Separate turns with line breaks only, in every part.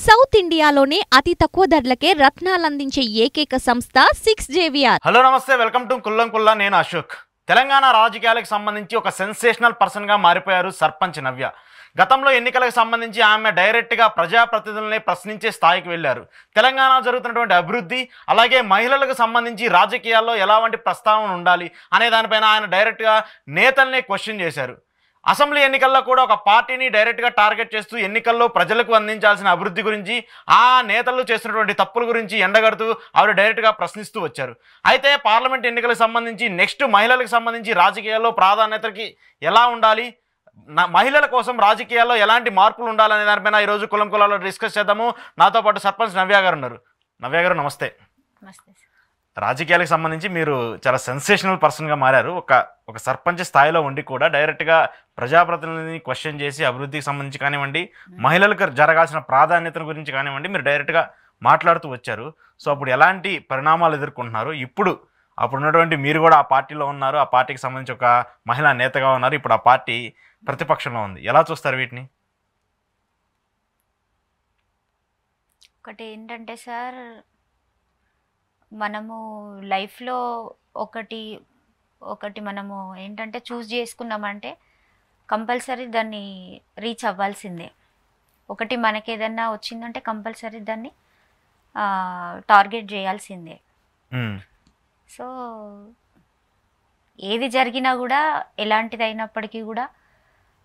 South ఇండియాలోనే అతి తక్కువ ధరలకే రత్నాలందించే ఏకైక సంస్థ 6JVR.
హలో నమస్తే, వెల్కమ్ టు కుల్లం కుల్లా. నేను అశోక్. తెలంగాణ రాజకీయాలకు సంబంధించి ఒక సెన్సేషనల్ పర్సన్గా మారిపోయారు సర్పంచ్ నవ్య. గతంలో ఎన్నికలకు సంబంధించి ఆమె డైరెక్ట్గా ప్రజాప్రతినిధులని ప్రశ్నించే స్థాయికి వెళ్ళారు. తెలంగాణ జరుగుతున్నటువంటి అభివృద్ధి, అలాగే మహిళలకు సంబంధించి రాజకీయాల్లో ఎలాంటి ప్రస్తావన ఉండాలి అనే దానిపైన ఆయన డైరెక్ట్గా నేతల్ని క్వశ్చన్ చేశారు. అసెంబ్లీ ఎన్నికల్లో కూడా ఒక పార్టీని డైరెక్ట్గా టార్గెట్ చేస్తూ ఎన్నికల్లో ప్రజలకు అందించాల్సిన అభివృద్ధి గురించి, ఆ నేతలు చేస్తున్నటువంటి తప్పుల గురించి ఎండగడుతూ ఆవిడ డైరెక్ట్గా ప్రశ్నిస్తూ వచ్చారు. అయితే పార్లమెంట్ ఎన్నికలకు సంబంధించి నెక్స్ట్ మహిళలకు సంబంధించి రాజకీయాల్లో ప్రాధాన్యతకి ఎలా ఉండాలి, మహిళల కోసం రాజకీయాల్లో ఎలాంటి మార్పులు ఉండాలనే దానిపైన ఈరోజు కులం కులాల్లో డిస్కస్ చేద్దాము. నాతో పాటు సర్పంచ్ నవ్య గారు ఉన్నారు. నవ్య గారు నమస్తే.
నమస్తే.
రాజకీయాలకు సంబంధించి మీరు చాలా సెన్సేషనల్ పర్సన్గా మారారు. ఒక సర్పంచ్ స్థాయిలో ఉండి కూడా డైరెక్ట్గా ప్రజాప్రతినిధిని క్వశ్చన్ చేసి అభివృద్ధికి సంబంధించి కానివ్వండి, మహిళలకు జరగాల్సిన ప్రాధాన్యత గురించి కానివ్వండి, మీరు డైరెక్ట్గా మాట్లాడుతూ వచ్చారు. సో అప్పుడు ఎలాంటి పరిణామాలు ఎదుర్కొంటున్నారు? అప్పుడు ఉన్నటువంటి మీరు కూడా ఆ పార్టీలో ఉన్నారు, ఆ పార్టీకి సంబంధించి ఒక మహిళా నేతగా ఉన్నారు, ఇప్పుడు ఆ పార్టీ ప్రతిపక్షంలో ఉంది. ఎలా చూస్తారు వీటిని?
ఒకటి ఏంటంటే సార్, మనము లైఫ్లో ఒకటి మనము ఏంటంటే చూస్ చేసుకున్నామంటే కంపల్సరీ దాన్ని రీచ్ అవ్వాల్సిందే. ఒకటి మనకి ఏదన్నా వచ్చిందంటే కంపల్సరీ దాన్ని టార్గెట్ చేయాల్సిందే. సో ఏది జరిగినా కూడా, ఎలాంటిది అయినప్పటికీ కూడా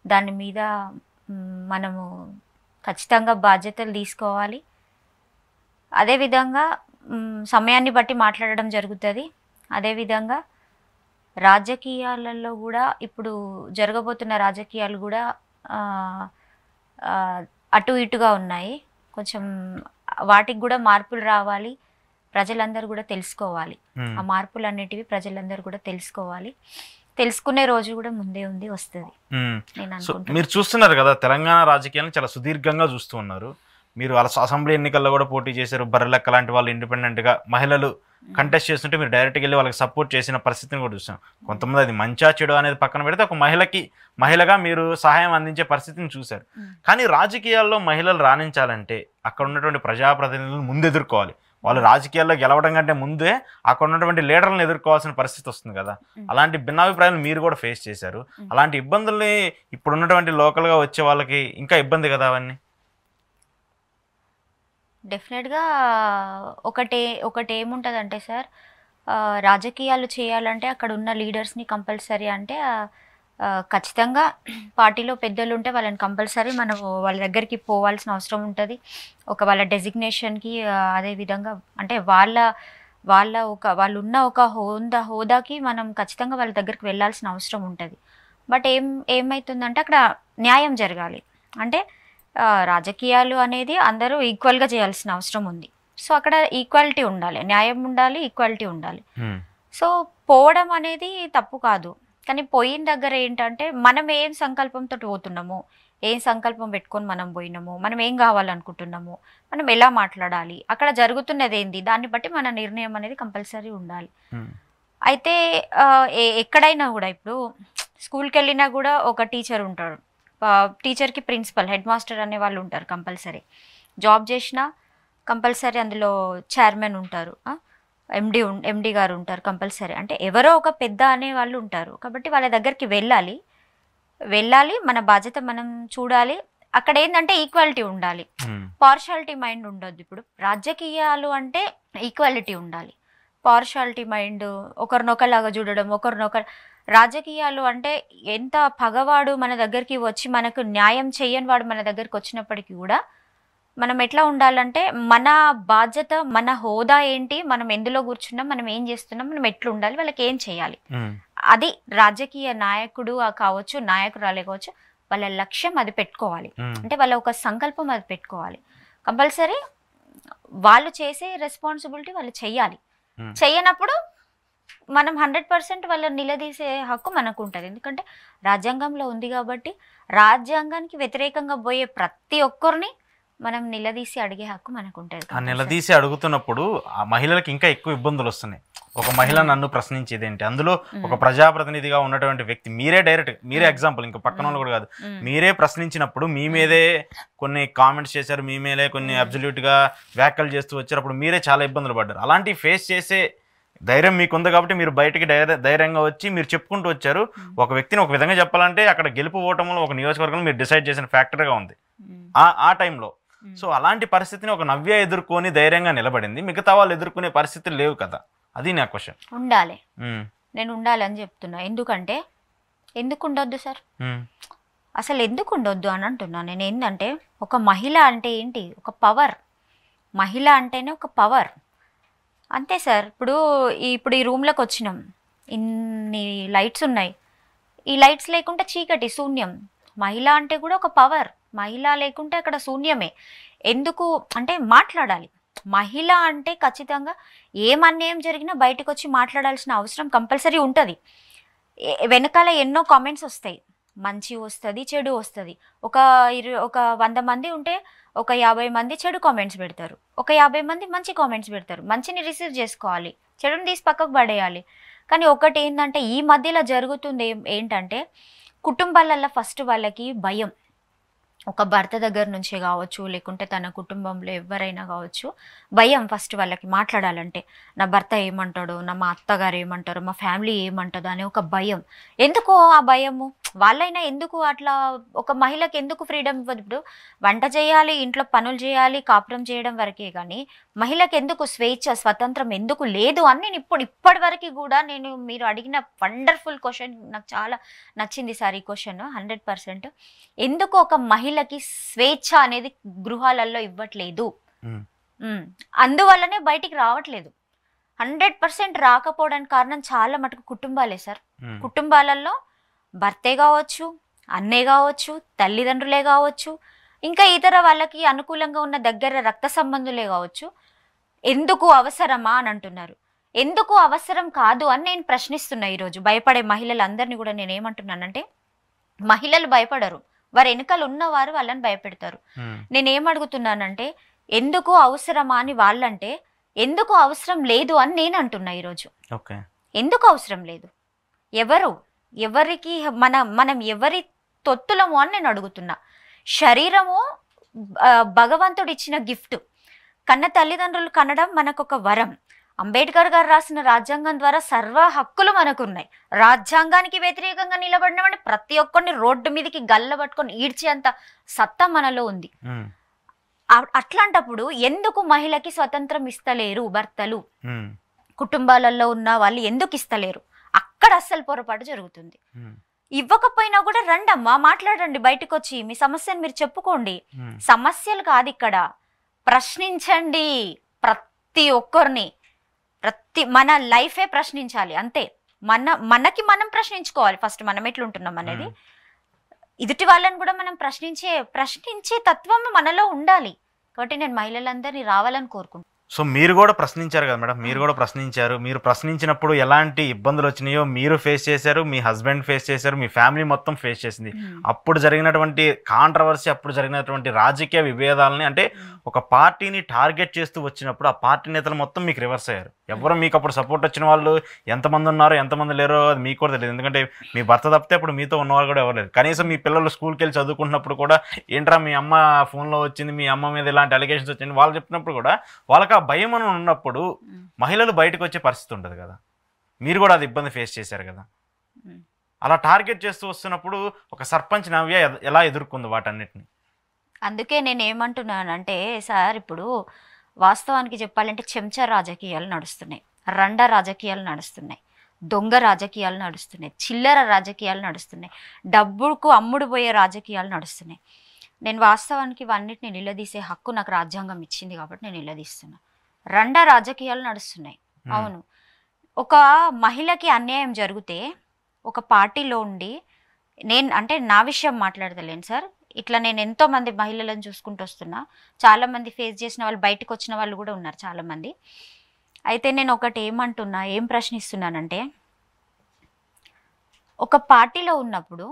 దాని మీద మనము ఖచ్చితంగా బాధ్యతలు తీసుకోవాలి. అదేవిధంగా సమయాన్ని బట్టి మాట్లాడడం జరుగుతుంది. అదేవిధంగా రాజకీయాలలో కూడా ఇప్పుడు జరగబోతున్న రాజకీయాలు కూడా అటు ఇటుగా ఉన్నాయి. కొంచెం వాటికి కూడా మార్పులు రావాలి. ప్రజలందరూ కూడా తెలుసుకోవాలి. ఆ మార్పులు అన్నిటివి ప్రజలందరూ కూడా తెలుసుకోవాలి. తెలుసుకునే రోజు కూడా ముందే వస్తుంది.
మీరు చూస్తున్నారు కదా, తెలంగాణ రాజకీయాలను చాలా సుదీర్ఘంగా చూస్తూ ఉన్నారు. మీరు అసెంబ్లీ ఎన్నికల్లో కూడా పోటీ చేశారు. బర్రెలెక్క లాంటి వాళ్ళు ఇండిపెండెంట్గా మహిళలు కంటెస్ట్ చేస్తుంటే మీరు డైరెక్ట్గా వెళ్ళి వాళ్ళకి సపోర్ట్ చేసిన పరిస్థితిని కూడా చూసాం. కొంతమంది అది మంచా చెడు అనేది పక్కన పెడితే ఒక మహిళగా మీరు సహాయం అందించే పరిస్థితిని చూశారు. కానీ రాజకీయాల్లో మహిళలు రాణించాలంటే అక్కడ ఉన్నటువంటి ప్రజాప్రతినిధులను ముందు ఎదుర్కోవాలి. వాళ్ళు రాజకీయాల్లో గెలవడం కంటే ముందే అక్కడ ఉన్నటువంటి లీడర్లను ఎదుర్కోవాల్సిన పరిస్థితి వస్తుంది కదా. అలాంటి భిన్నాభిప్రాయాలు మీరు కూడా ఫేస్ చేశారు. అలాంటి ఇబ్బందుల్ని ఇప్పుడున్నటువంటి లోకల్గా వచ్చే వాళ్ళకి ఇంకా ఇబ్బంది కదా అవన్నీ.
డెఫినెట్గా ఒకటి ఏముంటుందంటే సార్, రాజకీయాలు చేయాలంటే అక్కడ ఉన్న లీడర్స్ని కంపల్సరీ అంటే ఖచ్చితంగా పార్టీలో పెద్దలు ఉంటే వాళ్ళని కంపల్సరీ మనం వాళ్ళ దగ్గరికి పోవాల్సిన అవసరం ఉంటుంది. వాళ్ళ డెసిగ్నేషన్కి, అదేవిధంగా అంటే వాళ్ళు ఉన్న ఒక హోదాకి మనం ఖచ్చితంగా వాళ్ళ దగ్గరికి వెళ్ళాల్సిన అవసరం ఉంటుంది. బట్ ఏమవుతుందంటే అక్కడ న్యాయం జరగాలి. అంటే రాజకీయాలు అనేది అందరూ ఈక్వల్గా చేయాల్సిన అవసరం ఉంది. సో అక్కడ ఈక్వాలిటీ ఉండాలి, న్యాయం ఉండాలి, ఈక్వాలిటీ ఉండాలి. సో పోవడం అనేది తప్పు కాదు. కానీ పోయిన దగ్గర ఏంటంటే మనం ఏం సంకల్పంతో పోతున్నాము, ఏం సంకల్పం పెట్టుకొని మనం పోయినాము, మనం ఏం కావాలనుకుంటున్నాము, మనం ఎలా మాట్లాడాలి, అక్కడ జరుగుతున్నది ఏంది, దాన్ని బట్టి మన నిర్ణయం అనేది కంపల్సరీ ఉండాలి. అయితే ఎక్కడైనా కూడా ఇప్పుడు స్కూల్కి వెళ్ళినా కూడా ఒక టీచర్ ఉంటాడు. టీచర్కి ప్రిన్సిపల్, హెడ్ మాస్టర్ అనే వాళ్ళు ఉంటారు. జాబ్ చేసినా కంపల్సరీ అందులో చైర్మన్ ఉంటారు, ఎండి గారు ఉంటారు కంపల్సరీ. అంటే ఎవరో ఒక పెద్ద అనే వాళ్ళు ఉంటారు. కాబట్టి వాళ్ళ దగ్గరికి వెళ్ళాలి, మన బాధ్యత మనం చూడాలి. అక్కడ ఏంటంటే ఈక్వాలిటీ ఉండాలి, పార్షాలిటీ మైండ్ ఉండొద్దు. ఇప్పుడు రాజకీయాలు అంటే ఈక్వాలిటీ ఉండాలి, పార్షాలిటీ మైండ్, ఒకరినొకలాగా చూడడం, రాజకీయాలు అంటే ఎంత పగవాడు మన దగ్గరికి వచ్చి మనకు న్యాయం చేయని వాడు మన దగ్గరికి వచ్చినప్పటికీ కూడా మనం ఎట్లా ఉండాలంటే మన బాధ్యత, మన హోదా ఏంటి, మనం ఎందులో కూర్చున్నాం, మనం ఏం చేస్తున్నాం, మనం ఎట్లా ఉండాలి, వాళ్ళకి ఏం చేయాలి, అది రాజకీయ నాయకుడు కావచ్చు, నాయకురాలే కావచ్చు, వాళ్ళ లక్ష్యం అది పెట్టుకోవాలి. అంటే వాళ్ళ ఒక సంకల్పం అది పెట్టుకోవాలి. కంపల్సరీ వాళ్ళు చేసే రెస్పాన్సిబిలిటీ వాళ్ళు చెయ్యాలి. చెయ్యనప్పుడు మనం 100% వాళ్ళని నిలదీసే హక్కు మనకు ఉంటుంది. ఎందుకంటే రాజ్యాంగంలో ఉంది కాబట్టి రాజ్యాంగానికి వ్యతిరేకంగా పోయే ప్రతి ఒక్కరిని మనం నిలదీసి అడిగే హక్కు మనకు ఉంటుంది.
ఆ నిలదీసి అడుగుతున్నప్పుడు ఆ మహిళలకు ఇంకా ఎక్కువ ఇబ్బందులు వస్తున్నాయి. ఒక మహిళ నన్ను ప్రశ్నించేది ఏంటి, అందులో ఒక ప్రజాప్రతినిధిగా ఉన్నటువంటి వ్యక్తి మీరే డైరెక్ట్ మీరే ఎగ్జాంపుల్, ఇంకా పక్కన వాళ్ళు కూడా కాదు, మీరే ప్రశ్నించినప్పుడు మీ మీదే కొన్ని కామెంట్స్ చేశారు, మీ మీదే కొన్ని అబ్జల్యూట్ గా వ్యాఖ్యలు చేస్తూ వచ్చారు, అప్పుడు మీరే చాలా ఇబ్బందులు పడ్డారు. అలాంటి ఫేస్ చేసే ధైర్యం మీకుంది కాబట్టి మీరు బయటికి ధైర్యంగా వచ్చి మీరు చెప్పుకుంటూ వచ్చారు. ఒక వ్యక్తిని ఒక విధంగా చెప్పాలంటే అక్కడ గెలుపు ఓటములు ఒక నియోజకవర్గంలో మీరు డిసైడ్ చేసిన ఫ్యాక్టర్గా ఉంది ఆ టైంలో. సో అలాంటి పరిస్థితిని ఒక నవ్య ఎదుర్కొని ధైర్యంగా నిలబడింది, మిగతా వాళ్ళు ఎదుర్కొనే పరిస్థితులు లేవు కదా, అది నా క్వశ్చన్.
ఉండాలి, నేను ఉండాలని చెప్తున్నా. ఎందుకంటే ఎందుకు ఉండొద్దు సార్, అసలు ఎందుకు ఉండొద్దు అని అంటున్నా నేను. ఏంటంటే ఒక మహిళ అంటే ఏంటి, ఒక పవర్. మహిళ అంటేనే ఒక పవర్, అంతే సార్. ఇప్పుడు ఈ రూమ్లోకి వచ్చినాం, ఇన్ని లైట్స్ ఉన్నాయి, ఈ లైట్స్ లేకుంటే చీకటి శూన్యం. మహిళ అంటే కూడా ఒక పవర్, మహిళ లేకుంటే అక్కడ శూన్యమే. ఎందుకు అంటే మాట్లాడాలి. మహిళ అంటే ఖచ్చితంగా ఏం జరిగినా బయటకు వచ్చి మాట్లాడాల్సిన అవసరం కంపల్సరీ ఉంటుంది. వెనకాల ఎన్నో కామెంట్స్ వస్తాయి, మంచి వస్తుంది, చెడు వస్తుంది. ఒక 100 మంది ఉంటే ఒక 50 మంది చెడు కామెంట్స్ పెడతారు, ఒక 50 మంది మంచి కామెంట్స్ పెడతారు. మంచిని రిసీవ్ చేసుకోవాలి, చెడుని తీసి పక్కకు పడేయాలి. కానీ ఒకటి ఏంటంటే ఈ మధ్యలో జరుగుతుంది ఏంటంటే కుటుంబాలల్లో ఫస్ట్ వాళ్ళకి భయం. ఒక భర్త దగ్గర నుంచే కావచ్చు, లేకుంటే తన కుటుంబంలో ఎవరైనా కావచ్చు, భయం ఫస్ట్ వాళ్ళకి మాట్లాడాలంటే. నా భర్త ఏమంటాడో, మా అత్తగారు ఏమంటారో, మా ఫ్యామిలీ ఏమంటుందో అనే ఒక భయం. ఎందుకో ఆ భయము వాళ్ళైనా ఎందుకు అట్లా ఒక మహిళకి ఎందుకు ఫ్రీడమ్ ఇవ్వదు? ఇప్పుడు వంట చేయాలి, ఇంట్లో పనులు చేయాలి, కాపురం చేయడం వరకే, కానీ మహిళకి ఎందుకు స్వేచ్ఛ, స్వతంత్రం ఎందుకు లేదు అని నేను ఇప్పటి వరకు కూడా మీరు అడిగిన వండర్ఫుల్ క్వశ్చన్ నాకు చాలా నచ్చింది సార్. ఈ క్వశ్చన్ 100%. ఎందుకు ఒక మహిళకి స్వేచ్ఛ అనేది గృహాలలో ఇవ్వట్లేదు? అందువల్లనే బయటికి రావట్లేదు. 100% రాకపోవడానికి కారణం చాలా మటుకు కుటుంబాలే సార్. కుటుంబాలలో భర్తే కావచ్చు, అన్నే కావచ్చు, తల్లిదండ్రులే కావచ్చు, ఇంకా ఇతర వాళ్ళకి అనుకూలంగా ఉన్న దగ్గర రక్త సంబంధులే కావచ్చు. ఎందుకు అవసరమా అని అంటున్నారు. ఎందుకు అవసరం కాదు అని నేను ప్రశ్నిస్తున్నా ఈరోజు. భయపడే మహిళలందరినీ కూడా నేను ఏమంటున్నానంటే, మహిళలు భయపడరు, వారి వెనుకలు ఉన్నవారు వాళ్ళని భయపెడతారు. నేనేమడుగుతున్నానంటే ఎందుకు అవసరమా అని వాళ్ళంటే, ఎందుకు అవసరం లేదు అని నేను అంటున్నా ఈరోజు. ఎందుకు అవసరం లేదు? ఎవరికి మనం ఎవరి తొత్తులము అని నేను అడుగుతున్నా. శరీరము భగవంతుడు ఇచ్చిన గిఫ్ట్. కన్న తల్లిదండ్రులు కనడం మనకొక వరం. అంబేద్కర్ గారు రాసిన రాజ్యాంగం ద్వారా సర్వ హక్కులు మనకున్నాయి. రాజ్యాంగానికి వ్యతిరేకంగా నిలబడినవాడిని ప్రతి ఒక్కరిని రోడ్డు మీదకి గల్ల పట్టుకొని ఈడ్చేంత సత్తా మనలో ఉంది. అట్లాంటప్పుడు ఎందుకు మహిళకి స్వతంత్రం ఇస్తలేరు భర్తలు? కుటుంబాలలో ఉన్న వాళ్ళు ఎందుకు ఇస్తలేరు? అక్కడ అస్సలు పొరపాటు జరుగుతుంది. ఇవ్వకపోయినా కూడా రండమ్మా, మాట్లాడండి, బయటకు వచ్చి మీ సమస్యను మీరు చెప్పుకోండి. సమస్యలు కాదు ఇక్కడ, ప్రశ్నించండి. ప్రతి ఒక్కరిని మన లైఫే ప్రశ్నించాలి, అంతే. మనకి మనం ప్రశ్నించుకోవాలి ఫస్ట్, మనం ఎట్లుంటున్నాం అనేది. ఎదుటి వాళ్ళని కూడా మనం ప్రశ్నించే తత్వం మనలో ఉండాలి. కాబట్టి నేను మహిళలందరినీ రావాలని కోరుకుంటున్నాను.
సో మీరు కూడా ప్రశ్నించారు కదా మేడం, మీరు కూడా ప్రశ్నించారు. మీరు ప్రశ్నించినప్పుడు ఎలాంటి ఇబ్బందులు వచ్చినాయో మీరు ఫేస్ చేశారు, మీ హస్బెండ్ ఫేస్ చేశారు, మీ ఫ్యామిలీ మొత్తం ఫేస్ చేసింది. అప్పుడు జరిగినటువంటి కాంట్రవర్సీ, అప్పుడు జరిగినటువంటి రాజకీయ విభేదాలని, అంటే ఒక పార్టీని టార్గెట్ చేస్తూ వచ్చినప్పుడు ఆ పార్టీ నేతలు మొత్తం మీకు రివర్స్ అయ్యారు. ఎవరు మీకు అప్పుడు సపోర్ట్ వచ్చిన వాళ్ళు ఎంతమంది ఉన్నారో ఎంతమంది లేరో అది మీకు కూడా తెలియదు. ఎందుకంటే మీ భర్త తప్పితే అప్పుడు మీతో ఉన్నవాళ్ళు కూడా ఎవరు లేరు. కనీసం మీ పిల్లలు స్కూల్కి వెళ్ళి చదువుకుంటున్నప్పుడు కూడా ఏంట్రా మీ అమ్మ ఫోన్లో వచ్చింది, మీ అమ్మ మీద ఇలాంటి అలిగేషన్స్ వచ్చింది వాళ్ళు చెప్పినప్పుడు కూడా వాళ్ళకి ఆ భయం అని ఉన్నప్పుడు మహిళలు బయటకు వచ్చే పరిస్థితి ఉంటుంది కదా. మీరు కూడా అది ఇబ్బంది ఫేస్ చేశారు కదా. అలా టార్గెట్ చేస్తూ వస్తున్నప్పుడు ఒక సర్పంచ్ నవ్య ఎలా ఎదుర్కొంది వాటన్నిటిని?
అందుకే నేను ఏమంటున్నానంటే సార్, ఇప్పుడు వాస్తవానికి చెప్పాలంటే చెంచా రాజకీయాలు నడుస్తున్నాయి, రండ రాజకీయాలు నడుస్తున్నాయి, దొంగ రాజకీయాలు నడుస్తున్నాయి, చిల్లర రాజకీయాలు నడుస్తున్నాయి, డబ్బుకు అమ్ముడు పోయే రాజకీయాలు నడుస్తున్నాయి. నేను వాస్తవానికి ఇవన్నిటిని నిలదీసే హక్కు నాకు రాజ్యాంగం ఇచ్చింది కాబట్టి నేను నిలదీస్తున్నా. రండ రాజకీయాలు నడుస్తున్నాయి. అవును, ఒక మహిళకి అన్యాయం జరిగితే ఒక పార్టీలో ఉండి, అంటే నా విషయం మాట్లాడతలేను సార్, ఇట్లా నేను ఎంతో మంది మహిళలను చూసుకుంటూ వస్తున్నా. చాలా మంది ఫేస్ చేసిన వాళ్ళు, బయటకు వచ్చిన వాళ్ళు కూడా ఉన్నారు చాలా మంది. అయితే నేను ఒకటి ఏం ప్రశ్నిస్తున్నానంటే, ఒక పార్టీలో ఉన్నప్పుడు,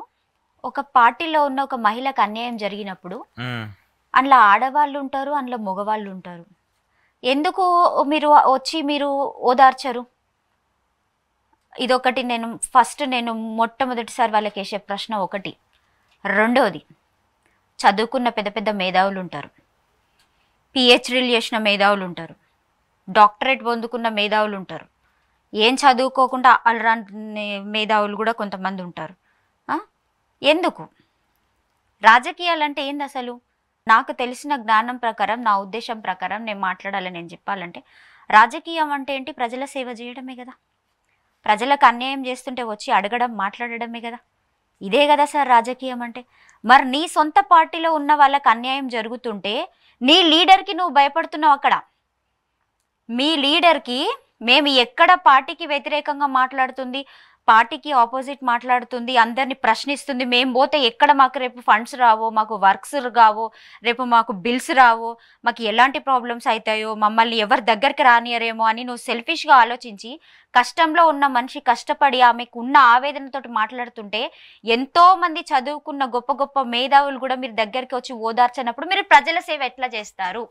ఒక పార్టీలో ఉన్న ఒక మహిళకు అన్యాయం జరిగినప్పుడు అందులో ఆడవాళ్ళు ఉంటారు, అందులో మగవాళ్ళు ఉంటారు. ఎందుకు మీరు వచ్చి మీరు ఓదార్చరు? ఇదొకటి. నేను మొట్టమొదటిసారి వాళ్ళకి వేసే ప్రశ్న ఒకటి. రెండోది, చదువుకున్న పెద్ద పెద్ద మేధావులు ఉంటారు, పిహెచ్డీలు చేసిన మేధావులు ఉంటారు, డాక్టరేట్ పొందుకున్న మేధావులు ఉంటారు, ఏం చదువుకోకుండా అలరాని మేధావులు కూడా కొంతమంది ఉంటారు. ఎందుకు? రాజకీయాలంటే ఏంది అసలు? నాకు తెలిసిన జ్ఞానం ప్రకారం, నా ఉద్దేశం ప్రకారం నేను మాట్లాడాలని నేను చెప్పాలంటే, రాజకీయం అంటే ఏంటి? ప్రజల సేవ చేయడమే కదా. ప్రజలకు అన్యాయం చేస్తుంటే వచ్చి అడగడం, మాట్లాడడమే కదా. ఇదే కదా సార్ రాజకీయం అంటే. మరి నీ సొంత పార్టీలో ఉన్న వాళ్ళకి అన్యాయం జరుగుతుంటే నీ లీడర్కి నువ్వు భయపడుతున్నావు. అక్కడ మీ లీడర్కి మేము ఎక్కడ పార్టీకి వ్యతిరేకంగా మాట్లాడుతుంది, పార్టీకి ఆపోజిట్ మాట్లాడుతుంది, అందరినీ ప్రశ్నిస్తుంది, మేము పోతే ఎక్కడ మాకు రేపు ఫండ్స్ రావో, మాకు వర్క్స్ కావో, రేపు మాకు బిల్స్ రావో, మాకు ఎలాంటి ప్రాబ్లమ్స్ అవుతాయో, మమ్మల్ని ఎవరి దగ్గరికి రానియరేమో అని నువ్వు సెల్ఫిష్గా ఆలోచించి కష్టంలో ఉన్న మనిషి కష్టపడి ఆమెకు ఉన్న ఆవేదనతో మాట్లాడుతుంటే ఎంతో మంది చదువుకున్న గొప్ప గొప్ప మేధావులు కూడా మీరు దగ్గరికి వచ్చి ఓదార్చినప్పుడు మీరు ప్రజల సేవ ఎట్లా చేస్తారు?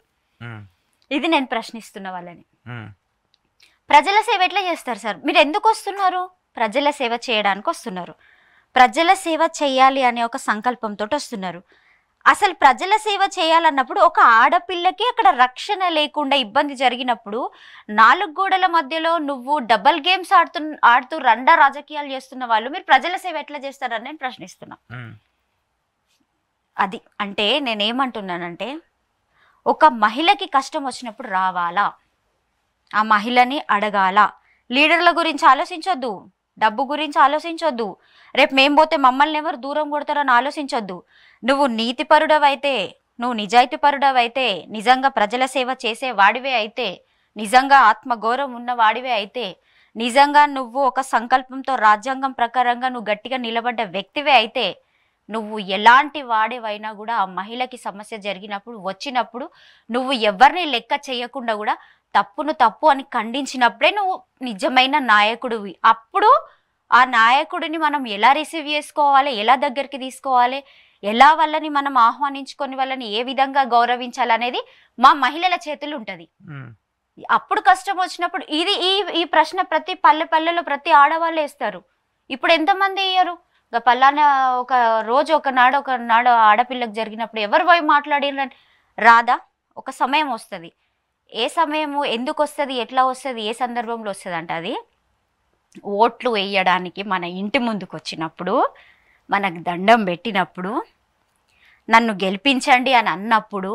ఇది నేను ప్రశ్నిస్తున్న వాళ్ళని. ప్రజల సేవ ఎట్లా చేస్తారు సార్? మీరు ఎందుకు వస్తున్నారు? ప్రజల సేవ చేయడానికి వస్తున్నారు. ప్రజల సేవ చేయాలి అనే ఒక సంకల్పంతో వస్తున్నారు. అసలు ప్రజల సేవ చేయాలన్నప్పుడు ఒక ఆడపిల్లకి అక్కడ రక్షణ లేకుండా ఇబ్బంది జరిగినప్పుడు 4 గోడల మధ్యలో నువ్వు డబల్ గేమ్స్ ఆడుతూ రండా రాజకీయాలు చేస్తున్న వాళ్ళు మీరు ప్రజల సేవ ఎట్లా చేస్తారని నేను ప్రశ్నిస్తున్నా. అది అంటే నేనేమంటున్నానంటే, ఒక మహిళకి కష్టం వచ్చినప్పుడు రావాలా, ఆ మహిళని అడగాల. లీడర్ల గురించి ఆలోచించొద్దు, డబ్బు గురించి ఆలోచించొద్దు, రేపు మేము పోతే మమ్మల్ని ఎవరు దూరం కొడతారని ఆలోచించొద్దు. నువ్వు నీతిపరుడవైతే, నువ్వు నిజాయితీపరుడవైతే, నిజంగా ప్రజల సేవ చేసే వాడివే అయితే, నిజంగా ఆత్మగౌరవం ఉన్న వాడివే అయితే, నిజంగా నువ్వు ఒక సంకల్పంతో రాజ్యాంగం ప్రకారంగా నువ్వు గట్టిగా నిలబడ్డ వ్యక్తివే అయితే, నువ్వు ఎలాంటి వాడేవైనా కూడా ఆ మహిళకి సమస్య జరిగినప్పుడు వచ్చినప్పుడు నువ్వు ఎవరిని లెక్క చేయకుండా కూడా తప్పును తప్పు అని ఖండించినప్పుడే నువ్వు నిజమైన నాయకుడివి. అప్పుడు ఆ నాయకుడిని మనం ఎలా రిసీవ్ చేసుకోవాలి, ఎలా దగ్గరికి తీసుకోవాలి, ఎలా వాళ్ళని మనం ఆహ్వానించుకొని వాళ్ళని ఏ విధంగా గౌరవించాలనేది మా మహిళల చేతులు ఉంటుంది. అప్పుడు కష్టం వచ్చినప్పుడు ఇది ఈ ప్రశ్న ప్రతి పల్లెలో ప్రతి ఆడవాళ్ళు వేస్తారు. ఇప్పుడు ఎంతమంది వేయరు? పలానా ఒక రోజు ఒకనాడు ఆడపిల్లకు జరిగినప్పుడు ఎవరు పోయి మాట్లాడిన రాదా? ఒక సమయం వస్తుంది. ఏ సమయము, ఎందుకు వస్తుంది, ఎట్లా వస్తుంది, ఏ సందర్భంలో వస్తుంది అంటే, అది ఓట్లు వేయడానికి మన ఇంటి ముందుకు వచ్చినప్పుడు, మనకు దండం పెట్టినప్పుడు, నన్ను గెలిపించండి అని అన్నప్పుడు,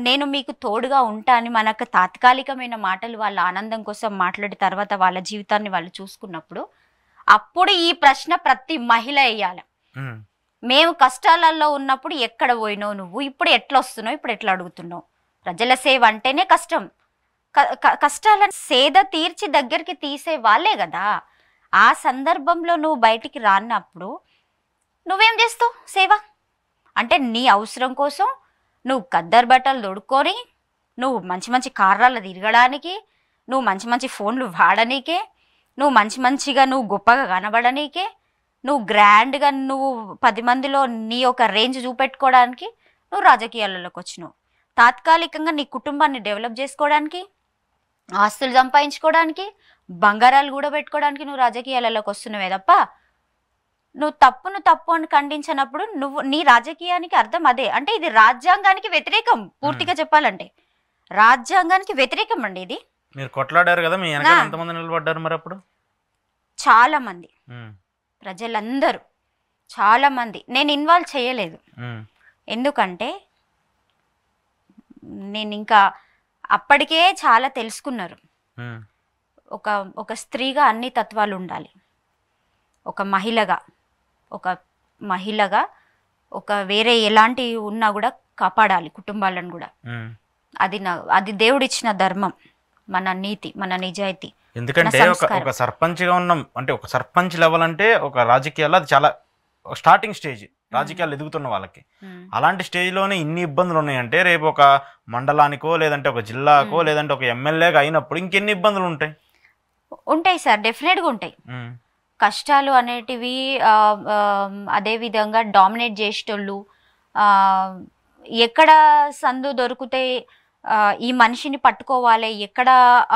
నేను మీకు తోడుగా ఉంటా అని మనకు తాత్కాలికమైన మాటలు వాళ్ళ ఆనందం కోసం మాట్లాడి తర్వాత వాళ్ళ జీవితాన్ని వాళ్ళు చూసుకున్నప్పుడు, అప్పుడు ఈ ప్రశ్న ప్రతి మహిళ వేయాలి. మేము కష్టాలలో ఉన్నప్పుడు ఎక్కడ పోయినావు నువ్వు, ఇప్పుడు ఎట్లా వస్తున్నావు, ఇప్పుడు ఎట్లా అడుగుతున్నావు? ప్రజల సేవ అంటేనే కష్టం. కష్టాలను సేద తీర్చి దగ్గరికి తీసే వాళ్ళే కదా. ఆ సందర్భంలో నువ్వు బయటికి రానప్పుడు నువ్వేం చేస్తావు? సేవ అంటే నీ అవసరం కోసం నువ్వు ఖద్దరు బట్టలు తొడుక్కొని, నువ్వు మంచి మంచి కార్లలో తిరగడానికి, నువ్వు మంచి మంచి ఫోన్లు వాడనీకే, నువ్వు మంచిగా నువ్వు గొప్పగా కనబడనీకే, నువ్వు గ్రాండ్గా నువ్వు 10 మందిలో నీ యొక్క రేంజ్ చూపెట్టుకోవడానికి నువ్వు రాజకీయాలలోకి వచ్చినావు. తాత్కాలికంగా నీ కుటుంబాన్ని డెవలప్ చేసుకోవడానికి, ఆస్తులు సంపాదించుకోవడానికి, బంగారాలు కూడా పెట్టుకోవడానికి నువ్వు రాజకీయాలలోకి వస్తున్నావే తప్ప, నువ్వు తప్పును తప్పు అని ఖండించినప్పుడు నువ్వు నీ రాజకీయానికి అర్థం అదే. అంటే ఇది రాజ్యాంగానికి వ్యతిరేకం. పూర్తిగా చెప్పాలంటే రాజ్యాంగానికి వ్యతిరేకం అండి ఇది.
మీరు కొట్లాడారు కదా, మీ వెనకాల ఎంతమంది నిలబడ్డారు మరి అప్పుడు?
చాలా మంది, ప్రజలందరూ చాలా మంది. నేను ఇన్వాల్వ్ చేయలేదు, ఎందుకంటే నేను ఇంకా అప్పటికే చాలా తెలుసుకున్నారు. ఒక స్త్రీగా అన్ని తత్వాలు ఉండాలి, ఒక మహిళగా ఒక వేరే ఎలాంటి ఉన్నా కూడా కాపాడాలి కుటుంబాలను కూడా. అది దేవుడిచ్చిన ధర్మం, మన నీతి, మన నిజాయితీ.
ఎందుకంటే ఒక సర్పంచ్గా ఉన్నాం అంటే, ఒక సర్పంచ్ లెవెల్ అంటే ఒక రాజకీయాల్లో అది చాలా స్టార్టింగ్ స్టేజ్, రాజకీయాలు ఎదుగుతున్న వాళ్ళకి. అలాంటి స్టేజ్లోనే ఇన్ని ఇబ్బందులు ఉన్నాయంటే, రేపు ఒక మండలానికో లేదంటే ఒక జిల్లాకో లేదంటే ఒక ఎమ్మెల్యేగా అయినప్పుడు ఇంకెన్ని ఇబ్బందులు ఉంటాయి?
ఉంటాయి సార్, డెఫినెట్గా ఉంటాయి. కష్టాలు అనేటివి అదేవిధంగా డామినేట్ చేసేటోళ్ళు, ఎక్కడ సందు దొరికితే ఈ మనిషిని పట్టుకోవాలి, ఎక్కడ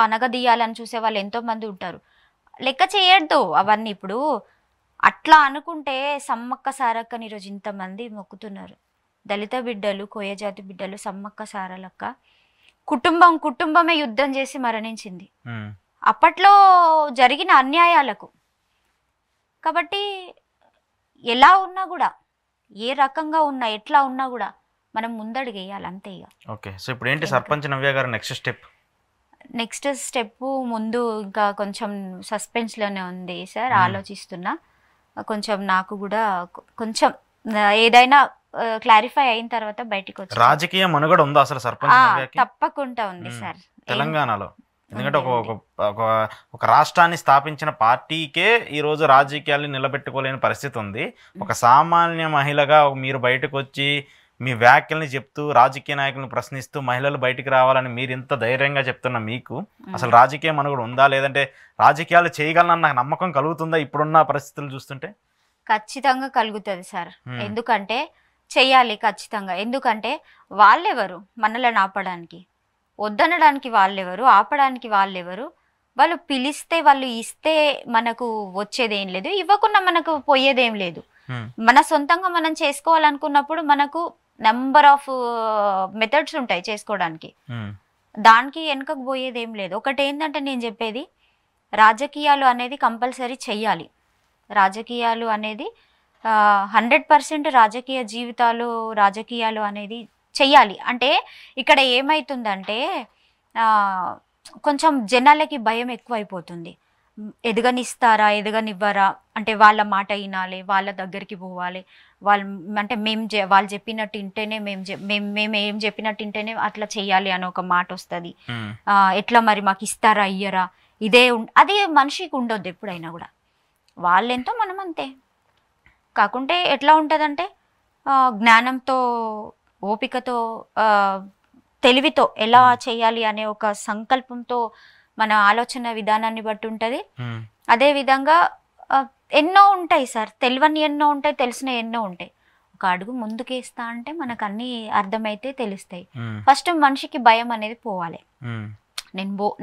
అనగదీయాలని చూసే వాళ్ళు ఎంతో మంది ఉంటారు. లెక్క చేయొద్దు అవన్నీ. ఇప్పుడు అట్లా అనుకుంటే సమ్మక్క సారక్కని ఈరోజు ఇంతమంది మొక్కుతున్నారు. దళిత బిడ్డలు, కోయజాతి బిడ్డలు, సమ్మక్క సారలక్క కుటుంబమే యుద్ధం చేసి మరణించింది అప్పట్లో జరిగిన అన్యాయాలకు. కాబట్టి ఎలా ఉన్నా కూడా, ఏ రకంగా ఉన్నా, ఎట్లా ఉన్నా కూడా మనం ముందడుగేయాలి అంతే. ఇక
ఓకే. సో ఇప్పుడు ఏంటి సర్పంచ్ నవ్య గారు
నెక్స్ట్ స్టెప్ ముందు ఇంకా కొంచెం సస్పెన్స్లోనే ఉంది సార్. ఆలోచిస్తున్నా. కొంచెం నాకు కూడా కొంచెం ఏదైనా క్లారిఫై అయిన తర్వాత బయటికి వచ్చి.
రాజకీయ మనుగడ ఉందా అసలు సర్పంచ్ నవ్యకి?
తప్పకుండా ఉంది సార్
తెలంగాణలో. ఎందుకంటే ఒక రాష్ట్రాన్ని స్థాపించిన పార్టీకే ఈ రోజు రాజకీయాలు నిలబెట్టుకోలేని పరిస్థితి ఉంది. ఒక సామాన్య మహిళగా మీరు బయటకు వచ్చి మీ వ్యాఖ్యల్ని చెప్తూ రాజకీయ నాయకులను ప్రశ్నిస్తూ మహిళలు బయటికి రావాలని మీరు ఇంత ధైర్యంగా చెప్తున్న మీకు అసలు రాజకీయ మనుగడ ఉందా, లేదంటే రాజకీయాలు చేయగలనన్న నమ్మకం కలుగుతుందా ఇప్పుడున్న పరిస్థితులు చూస్తుంటే?
ఖచ్చితంగా కలుగుతుంది సార్. ఎందుకంటే చెయ్యాలి ఖచ్చితంగా. ఎందుకంటే వాళ్ళెవరు మనల్ని ఆపడానికి? వద్దనడానికి వాళ్ళెవరు? ఆపడానికి వాళ్ళెవరు? వాళ్ళు పిలిస్తే, వాళ్ళు ఇస్తే మనకు వచ్చేదేం లేదు, ఇవ్వకుండా మనకు పోయేదేం లేదు. మన సొంతంగా మనం చేసుకోవాలనుకున్నప్పుడు మనకు నెంబర్ ఆఫ్ మెథడ్స్ ఉంటాయి చేసుకోవడానికి. దానికి వెనుకకు పోయేదేం లేదు. ఒకటి ఏంటంటే నేను చెప్పేది, రాజకీయాలు అనేది కంపల్సరీ చెయ్యాలి. రాజకీయాలు అనేది 100% రాజకీయ జీవితాలు, రాజకీయాలు అనేది చెయ్యాలి. అంటే ఇక్కడ ఏమవుతుందంటే కొంచెం జనాలకి భయం ఎక్కువైపోతుంది. ఎదగనిస్తారా, ఎదగనివ్వరా, అంటే వాళ్ళ మాట వినాలి, వాళ్ళ దగ్గరికి పోవాలి, అంటే వాళ్ళు చెప్పినట్టు ఇంటేనే మేము ఏం చెప్పినట్టు ఇంటేనే అట్లా చెయ్యాలి అని ఒక మాట వస్తుంది. ఎట్లా మరి మాకు ఇస్తారా ఇయ్యరా, అదే మనిషికి ఉండొద్దు ఎప్పుడైనా కూడా. వాళ్ళెంతో మనం అంతే. కాకుంటే ఎట్లా ఉంటుందంటే జ్ఞానంతో, ఓపికతో, తెలివితో ఎలా చేయాలి అనే ఒక సంకల్పంతో మన ఆలోచన విధానాన్ని బట్టి ఉంటుంది. అదేవిధంగా ఎన్నో ఉంటాయి సార్, తెలియని ఎన్నో ఉంటాయి, తెలిసిన ఎన్నో ఉంటాయి. ఒక అడుగు ముందుకేస్తా అంటే మనకు అన్నీ అర్థమైతే తెలుస్తాయి. ఫస్ట్ మనిషికి భయం అనేది పోవాలి.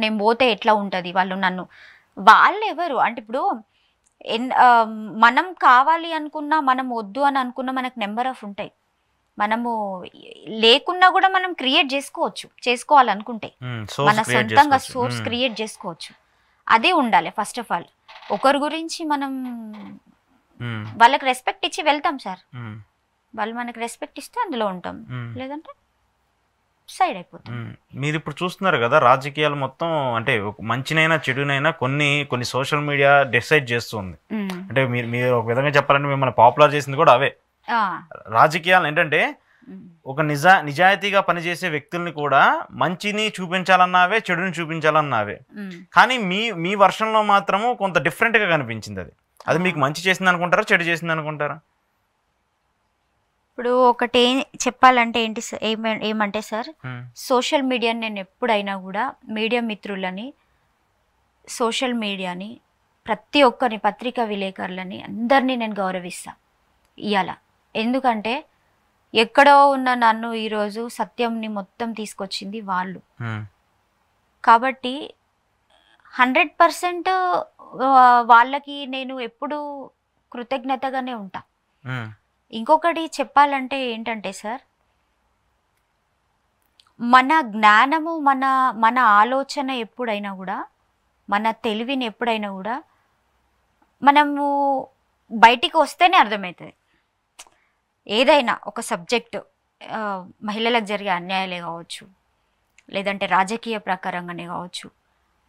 నేను పోతే ఎట్లా ఉంటుంది, వాళ్ళు ఎవరు అంటే ఇప్పుడు మనం కావాలి అనుకున్నా, మనం వద్దు అని అనుకున్నా మనకు నెంబర్ ఆఫ్ ఉంటాయి. మనము లేకున్నా కూడా మనం క్రియేట్ చేసుకోవాలనుకుంటే మన సొంతంగా సోర్స్ క్రియేట్ చేసుకోవచ్చు. అదే ఉండాలి ఫస్ట్ ఆఫ్ ఆల్. ఒకరి గురించి మనం వాళ్ళకి రెస్పెక్ట్ ఇచ్చి వెళ్తాం సార్. వాళ్ళు మనకి రెస్పెక్ట్ ఇస్తే అందులో ఉంటాం, లేదంటే సైడ్ అయిపోతాం.
మీరు ఇప్పుడు చూస్తున్నారు కదా రాజకీయాలు మొత్తం, అంటే మంచినైనా చెడునైనా కొన్ని సోషల్ మీడియా డిసైడ్ చేస్తుంది. అంటే మీరు ఒక విధంగా చెప్పాలంటే మిమ్మల్ని పాపులర్ చేసింది కూడా అవే. రాజకీయాలు ఏంటంటే ఒక నిజాయితీగా పనిచేసే వ్యక్తుల్ని కూడా మంచిని చూపించాలన్నావే, చెడుని చూపించాలన్నావే. కానీ మీ వర్షంలో మాత్రము కొంత డిఫరెంట్గా కనిపించింది. అది మీకు మంచి చేసింది అనుకుంటారా, చెడు చేసింది అనుకుంటారా?
ఇప్పుడు ఒకటి చెప్పాలంటే ఏంటి ఏమంటే సార్, సోషల్ మీడియాని నేను ఎప్పుడైనా కూడా మీడియా మిత్రులని, సోషల్ మీడియాని, ప్రతి ఒక్కరిని, పత్రికా విలేకరులని అందరినీ నేను గౌరవిస్తాను ఇవాళ. ఎందుకంటే ఎక్కడో ఉన్న నన్ను ఈరోజు సత్యంని మొత్తం తీసుకొచ్చింది వాళ్ళు. కాబట్టి 100% వాళ్ళకి నేను ఎప్పుడు కృతజ్ఞతగానే ఉంటా. ఇంకొకటి చెప్పాలంటే ఏంటంటే సార్, మన జ్ఞానము, మన ఆలోచన ఎప్పుడైనా కూడా, మన తెలివిని ఎప్పుడైనా కూడా మనము బయటికి వస్తేనే అర్థమవుతుంది. ఏదైనా ఒక సబ్జెక్టు, మహిళలకు జరిగే అన్యాయాలే కావచ్చు, లేదంటే రాజకీయ ప్రకారంగానే కావచ్చు,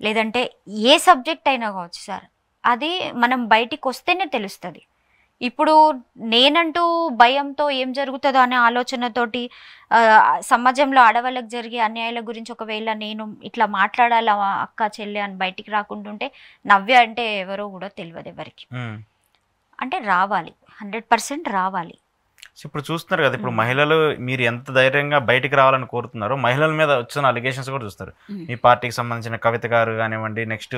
లేదంటే ఏ సబ్జెక్ట్ అయినా కావచ్చు సార్, అది మనం బయటికి వస్తేనే తెలుస్తుంది. ఇప్పుడు నేనంటూ భయంతో ఏం జరుగుతుందో అనే ఆలోచనతోటి సమాజంలో ఆడవాళ్ళకి జరిగే అన్యాయాల గురించి ఒకవేళ నేను ఇట్లా మాట్లాడాలి అక్క చెల్లె అని బయటికి రాకుంటుంటే, నవ్య అంటే ఎవరో కూడా తెలియదు ఎవరికి. అంటే రావాలి, 100% రావాలి.
ఇప్పుడు చూస్తున్నారు కదా, ఇప్పుడు మహిళలు మీరు ఎంత ధైర్యంగా బయటికి రావాలని కోరుతున్నారో మహిళల మీద వచ్చిన అలిగేషన్స్ కూడా చూస్తారు. మీ పార్టీకి సంబంధించిన కవిత గారు కానివ్వండి, నెక్స్ట్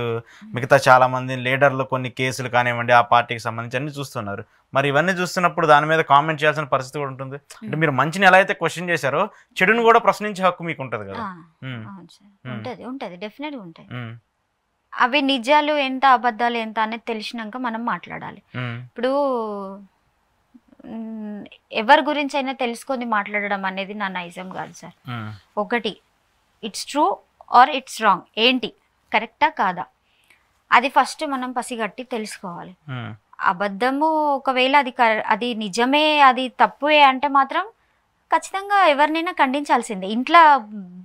మిగతా చాలా మంది లీడర్లు కొన్ని కేసులు కానివ్వండి, ఆ పార్టీకి సంబంధించి అన్ని చూస్తున్నారు. మరి ఇవన్నీ చూస్తున్నప్పుడు దాని మీద కామెంట్ చేయాల్సిన పరిస్థితి కూడా ఉంటుంది. అంటే మీరు మంచిని ఎలా అయితే క్వశ్చన్ చేశారో చెడును కూడా ప్రశ్నించే హక్కు మీకు ఉంటుంది కదా.
ఉంటది డెఫినెట్గా ఉంటది. అవి నిజాలు ఎంత అబద్ధాలు ఎంత అనేది తెలిసినాక మనం మాట్లాడాలి. ఇప్పుడు ఎవరి గురించి అయినా తెలుసుకొని మాట్లాడడం అనేది నా నైజం కాదు సార్. ఒకటి it's true or it's wrong, ఏంటి కరెక్టా కాదా అది ఫస్ట్ మనం పసిగట్టి తెలుసుకోవాలి. అబద్ధము ఒకవేళ అది నిజమే అది తప్పువే అంటే మాత్రం ఖచ్చితంగా ఎవరినైనా ఖండించాల్సిందే. ఇంట్లో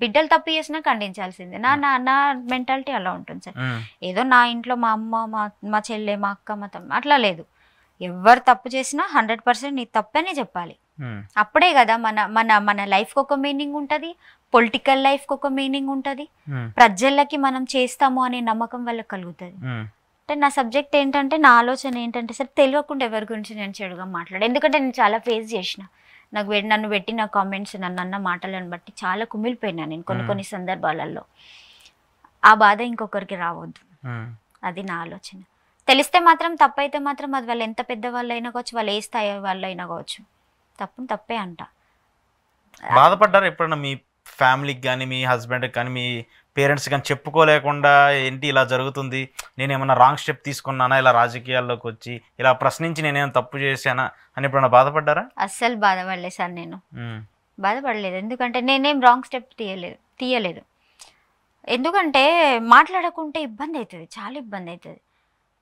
బిడ్డలు తప్పు చేసినా ఖండించాల్సిందే. నా మెంటాలిటీ అలా ఉంటుంది సార్. ఏదో నా ఇంట్లో మా అమ్మ మా చెల్లె మా అక్క మా తమ్మ అట్లా లేదు. ఎవరు తప్పు చేసినా 100% నీ తప్పనే చెప్పాలి. అప్పుడే కదా మన మన మన లైఫ్కి ఒక మీనింగ్ ఉంటుంది, పొలిటికల్ లైఫ్కి ఒక మీనింగ్ ఉంటుంది, ప్రజలకి మనం చేస్తాము అనే నమ్మకం వాళ్ళకి కలుగుతుంది. అంటే నా సబ్జెక్ట్ ఏంటంటే, నా ఆలోచన ఏంటంటే సార్, తెలియకుండా ఎవరి గురించి నేను చెడుగా మాట్లాడాను. ఎందుకంటే నేను చాలా ఫేస్ చేసిన, నన్ను పెట్టిన కామెంట్స్, నన్ను అన్న మాటలను బట్టి చాలా కుమిలిపోయినా నేను కొన్ని సందర్భాలలో. ఆ బాధ ఇంకొకరికి రావద్దు, అది నా ఆలోచన. తెలిస్తే మాత్రం తప్పైతే మాత్రం అది వాళ్ళు ఎంత పెద్ద వాళ్ళు అయినా కావచ్చు, వాళ్ళు ఏ స్థాయి వాళ్ళు అయినా కావచ్చు, తప్పే అంట.
బాధపడ్డారు ఎప్పుడన్నా మీ ఫ్యామిలీకి కానీ మీ హస్బెండ్కి కానీ మీ పేరెంట్స్ కానీ చెప్పుకోలేకుండా ఏంటి ఇలా జరుగుతుంది, నేను ఏమన్నా రాంగ్ స్టెప్ తీసుకున్నానా, ఇలా రాజకీయాల్లోకి వచ్చి ఇలా ప్రశ్నించి నేనేమైనా తప్పు చేశానా అని ఎప్పుడన్నా బాధపడ్డారా?
అస్సలు బాధపడలేదు సార్, నేను బాధపడలేదు. ఎందుకంటే నేనేం రాంగ్ స్టెప్ తీయలేదు. ఎందుకంటే మాట్లాడకుంటే ఇబ్బంది అవుతుంది, చాలా ఇబ్బంది అవుతుంది.